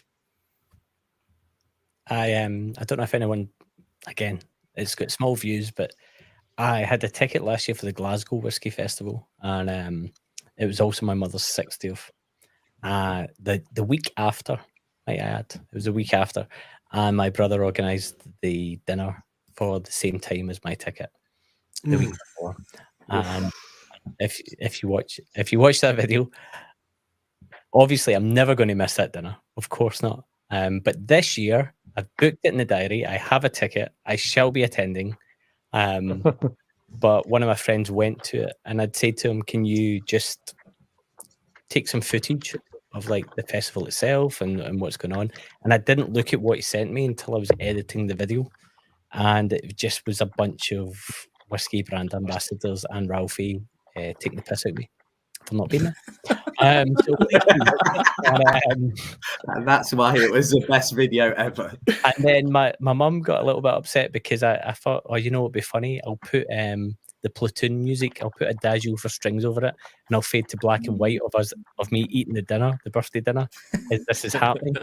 I don't know if anyone, again, it's got small views, but I had a ticket last year for the Glasgow Whisky Festival, and it was also my mother's 60th. The week after, might I add, it was a week after, and my brother organised the dinner for the same time as my ticket the week before. If you watch that video, obviously I'm never going to miss that dinner. Of course not. But this year I've booked it in the diary. I have a ticket. I shall be attending. But one of my friends went to it, and I'd say to him, "Can you just take some footage of like the festival itself and what's going on?" And I didn't look at what he sent me until I was editing the video, and it just was a bunch of whiskey brand ambassadors and Ralphie taking the piss out of me for not being there. And that's why it was the best video ever. And then my mum got a little bit upset because I thought, oh, you know what'd be funny? I'll put the platoon music, I'll put a Adagio for strings over it, and I'll fade to black and white of me eating the birthday dinner as this is happening.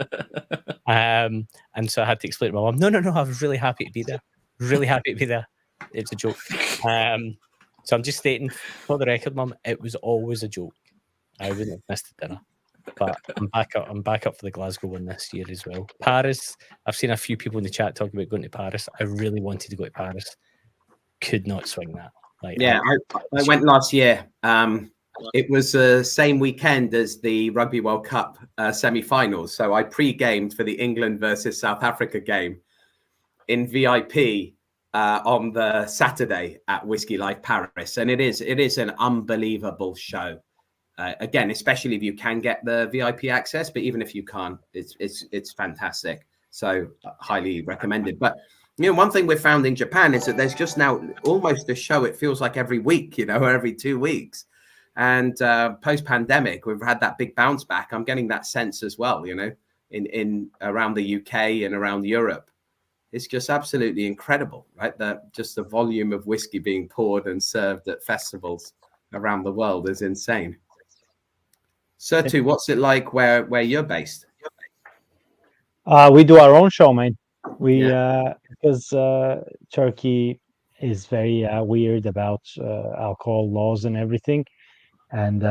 And so I had to explain to my mum, no, I was really happy to be there. Really happy to be there. It's a joke. So I'm just stating for the record, Mum, it was always a joke. I wouldn't have missed the dinner. But I'm back up for the Glasgow one this year as well. Paris, I've seen a few people in the chat talk about going to Paris. I really wanted to go to Paris. Could not swing that. I went last year. It was the same weekend as the Rugby World Cup semi-finals. So I pre-gamed for the England versus South Africa game in VIP on the Saturday at Whiskey Life Paris. And it is an unbelievable show. Again, especially if you can get the VIP access, but even if you can't, it's fantastic. So highly recommended. But you know, one thing we've found in Japan is that there's just now almost a show. It feels like every week, you know, or every 2 weeks. And post-pandemic, we've had that big bounce back. I'm getting that sense as well, you know, in around the UK and around Europe. It's just absolutely incredible, right? Just the volume of whiskey being poured and served at festivals around the world is insane. Sertug, what's it like where you're based? We do our own show, man. Because Turkey is very weird about alcohol laws and everything. And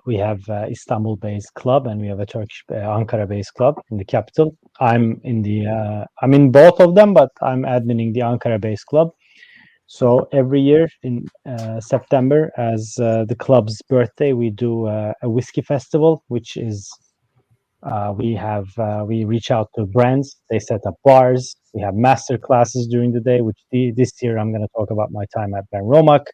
we have Istanbul-based club, and we have a Turkish Ankara-based club in the capital. I'm in both of them, but I'm adminning the Ankara-based club. So every year in September, as the club's birthday, we do a whiskey festival, which is we reach out to brands. They set up bars. We have master classes during the day. Which this year I'm going to talk about my time at Ben Romak.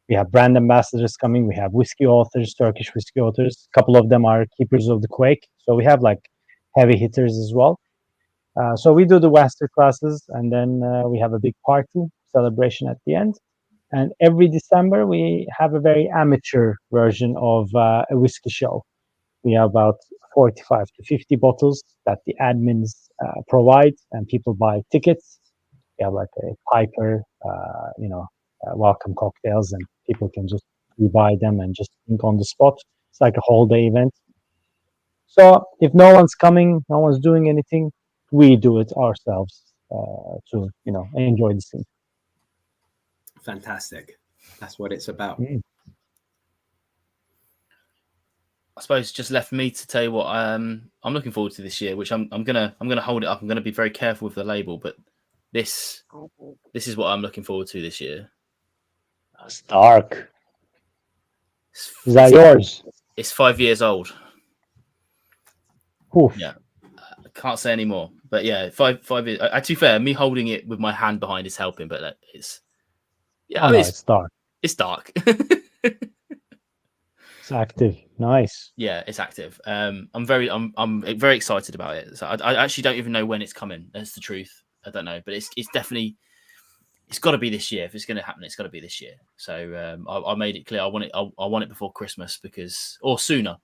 We have brand ambassadors coming. We have whiskey authors, Turkish whiskey authors. A couple of them are keepers of the Quake. So we have like heavy hitters as well. So we do the master classes, and then we have a big party celebration at the end. And every December we have a very amateur version of a whiskey show. We have about 45 to 50 bottles that the admins provide, and people buy tickets. We have like a piper, welcome cocktails, and people can just buy them and just drink on the spot. It's like a whole day event. So if no one's coming, no one's doing anything, we do it ourselves to enjoy the scene. Fantastic. That's what it's about. I suppose just left for me to tell you what I'm looking forward to this year, which I'm gonna hold it up. I'm gonna be very careful with the label, but this is what I'm looking forward to this year. That's dark. Is that yours? It's 5 years old. Oof. Yeah, I can't say any more. But yeah, 5 years. To be fair, me holding it with my hand behind is helping, but it's it's dark. It's dark. It's active. Nice. Yeah, it's active. I'm very excited about it. So I actually don't even know when it's coming. That's the truth. I don't know, but it's definitely, it's got to be this year. If it's going to happen, it's got to be this year. So I made it clear I want it before Christmas or sooner.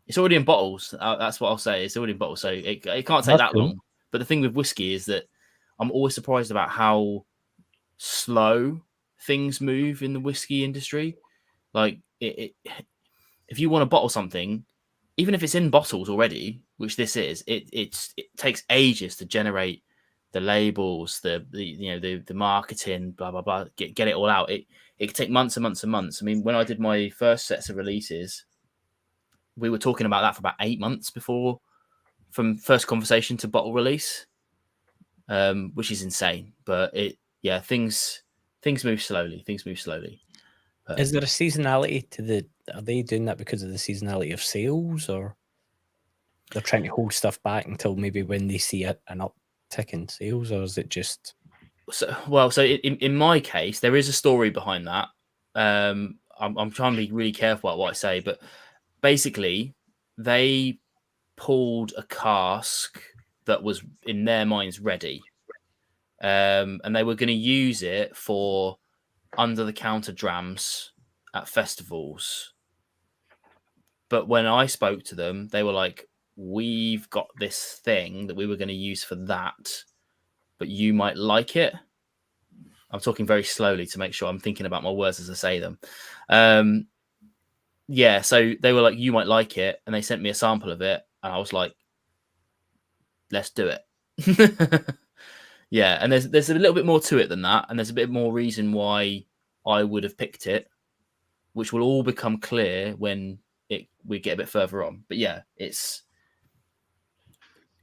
It's already in bottles. That's what I'll say. It's already in bottles, so it can't take that long. But the thing with whiskey is that I'm always surprised about how slow things move in the whiskey industry. Like if you want to bottle something, even if it's in bottles already, which this is, it takes ages to generate the labels, the marketing, blah blah blah, get it all out. It could take months and months and months. I mean, when I did my first sets of releases, we were talking about that for about 8 months before, from first conversation to bottle release, which is insane. But things move slowly. Things move slowly. Is there a seasonality to are they doing that because of the seasonality of sales, or they're trying to hold stuff back until maybe when they see an uptick in sales, or is it just? So in my case, there is a story behind that. I'm trying to be really careful about what I say, but basically they pulled a cask that was in their minds ready, and they were going to use it for under-the-counter drams at festivals. But when I spoke to them, they were like, we've got this thing that we were going to use for that, but you might like it. I'm talking very slowly to make sure I'm thinking about my words as I say them. So they were like, you might like it, and they sent me a sample of it, and I was like, let's do it. Yeah, and there's a little bit more to it than that, and there's a bit more reason why I would have picked it, which will all become clear when we get a bit further on. But James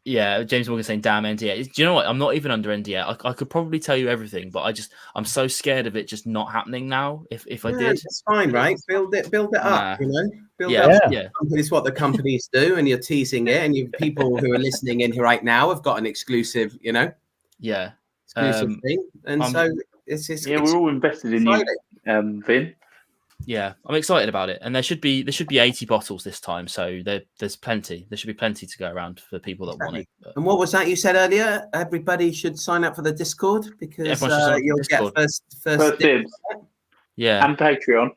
Morgan saying, damn NDA. Do you know what? I'm not even under NDA. I could probably tell you everything, but I'm so scared of it just not happening now. If I did, it's fine, right? Build it up, Build it up. Yeah. It's what the companies do, and you're teasing it, and you people who are listening in right now have got an exclusive, exclusive thing, and so it's we're all invested in you, Vin. Yeah, I'm excited about it, and there should be 80 bottles this time, so there's plenty. There should be plenty to go around for people that want it. But... And what was that you said earlier? Everybody should sign up for the Discord because you'll get first dibs. Yeah, and Patreon.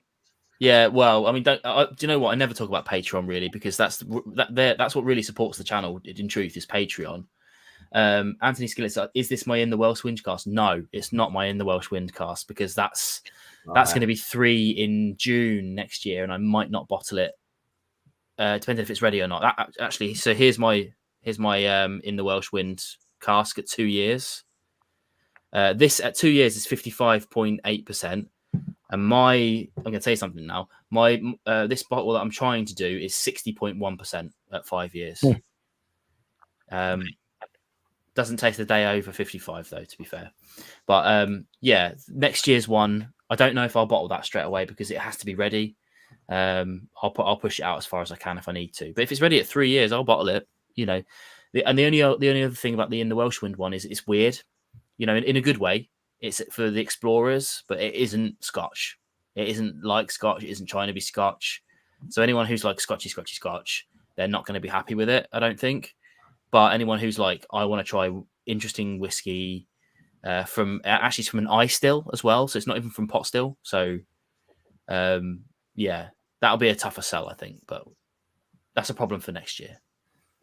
Yeah, well, I mean, do you know what? I never talk about Patreon really, because that's what really supports the channel. In truth, is Patreon. Anthony Skillett, is this my In the Welsh Windcast? No, it's not my In the Welsh Windcast, because that's going to be 3 in June next year, and I might not bottle it. Depending if it's ready or not. Actually, so here's my In the Welsh Wind cask at 2 years. This at 2 years is 55.8%, and I'm going to tell you something now. My this bottle that I'm trying to do is 60.1% at 5 years. Doesn't taste a day over 55 though, to be fair. But yeah, next year's one, I don't know if I'll bottle that straight away because it has to be ready. I'll push it out as far as I can if I need to. But if it's ready at 3 years, I'll bottle it. You know, the only other thing about the In the Welshwind one is it's weird. You know, in a good way. It's for the explorers, but it isn't Scotch. It isn't like Scotch. It isn't trying to be Scotch. So anyone who's like Scotch, they're not going to be happy with it, I don't think. But anyone who's like, I want to try interesting whiskey from an eye still as well. So it's not even from pot still. So yeah, that'll be a tougher sell, I think. But that's a problem for next year.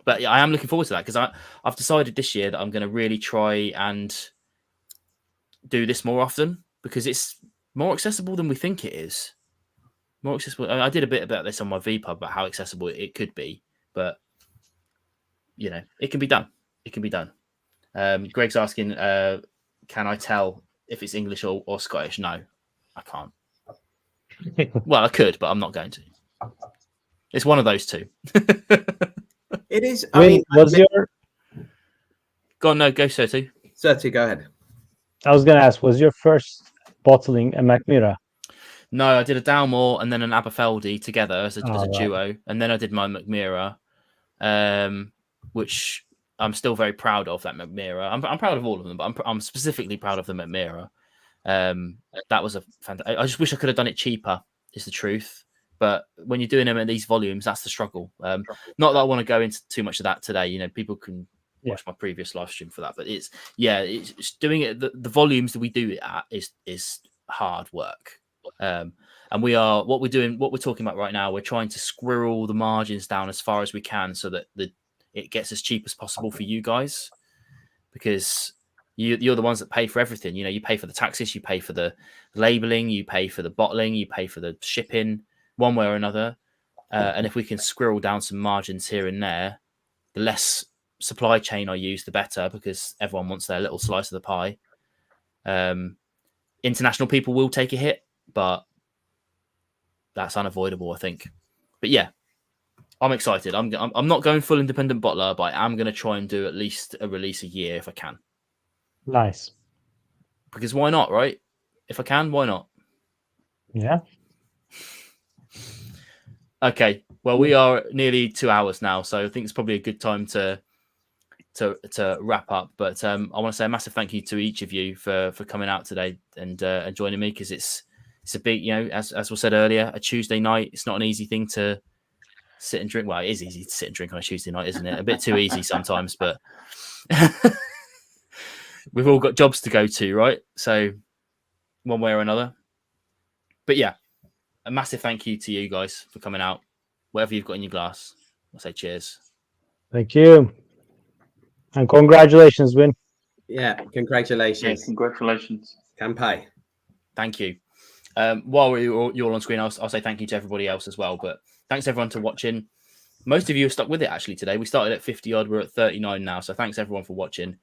But yeah, I am looking forward to that because I've decided this year that I'm going to really try and do this more often because it's more accessible than we think it is. More accessible. I did a bit about this on my VPub about how accessible it could be, but you know, it can be done. It can be done. Greg's asking, can I tell if it's English or Scottish? No, I can't. Well, I could, but I'm not going to. It's one of those two. It is. I mean, was your... Go on, no, go Sertug. Sertug, go ahead. I was going to ask, was your first bottling a Macmira? No, I did a Dalmore and then an Aberfeldy together as a duo, and then I did my Macmira, which I'm still very proud of. That Macmira, I'm proud of all of them, but I'm specifically proud of the Macmira. That was a fantastic. I just wish I could have done it cheaper. Is the truth. But when you're doing them at these volumes, that's the struggle. Not that I want to go into too much of that today. You know, people can watch my previous live stream for that. But it's doing it. The volumes that we do it at is hard work. And what we're talking about right now. We're trying to squirrel the margins down as far as we can so that it gets as cheap as possible for you guys, because you're the ones that pay for everything. You know, you pay for the taxes, you pay for the labeling, you pay for the bottling, you pay for the shipping. One way or another, and if we can squirrel down some margins here and there, the less supply chain I use, the better, because everyone wants their little slice of the pie. International people will take a hit, but that's unavoidable, I think. But yeah, I'm excited. I'm not going full independent bottler, but I am going to try and do at least a release a year if I can. Nice. Because why not, right? If I can, why not? Yeah. Okay, well, we are nearly 2 hours now, so I think it's probably a good time to wrap up. But I want to say a massive thank you to each of you for coming out today and joining me, because it's a big, you know, as was said earlier, a Tuesday night. It's not an easy thing to sit and drink. Well, it is easy to sit and drink on a Tuesday night, isn't it? A bit too easy sometimes, but we've all got jobs to go to, right? So one way or another. But yeah. A massive thank you to you guys for coming out. Whatever you've got in your glass, I'll say cheers. Thank you. And congratulations, Win. Yeah, congratulations. Yeah, congratulations. Kampai. Thank you. While you're all on screen, I'll say thank you to everybody else as well. But thanks everyone for watching. Most of you have stuck with it actually today. We started at 50 odd. We're at 39 now. So thanks everyone for watching.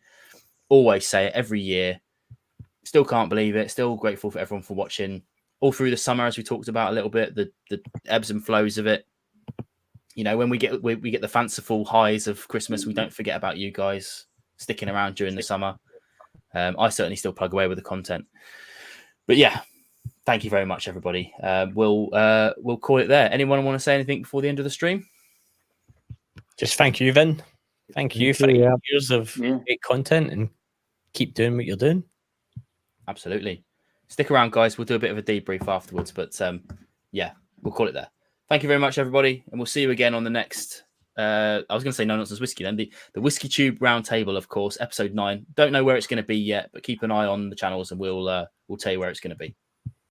Always say it every year. Still can't believe it. Still grateful for everyone for watching. All through the summer, as we talked about a little bit, the ebbs and flows of it. You know, when we get the fanciful highs of Christmas, we don't forget about you guys sticking around during the summer. I certainly still plug away with the content. But yeah, thank you very much, everybody. We'll call it there. Anyone want to say anything before the end of the stream? Just thank you, Vin. Thank you for years of great content, and keep doing what you're doing. Absolutely. Stick around, guys. We'll do a bit of a debrief afterwards, but yeah, we'll call it there. Thank you very much, everybody, and we'll see you again on the next. I was going to say No Nonsense Whiskey then. The WhiskyTube RoundTable, of course, episode 9. Don't know where it's going to be yet, but keep an eye on the channels, and we'll tell you where it's going to be.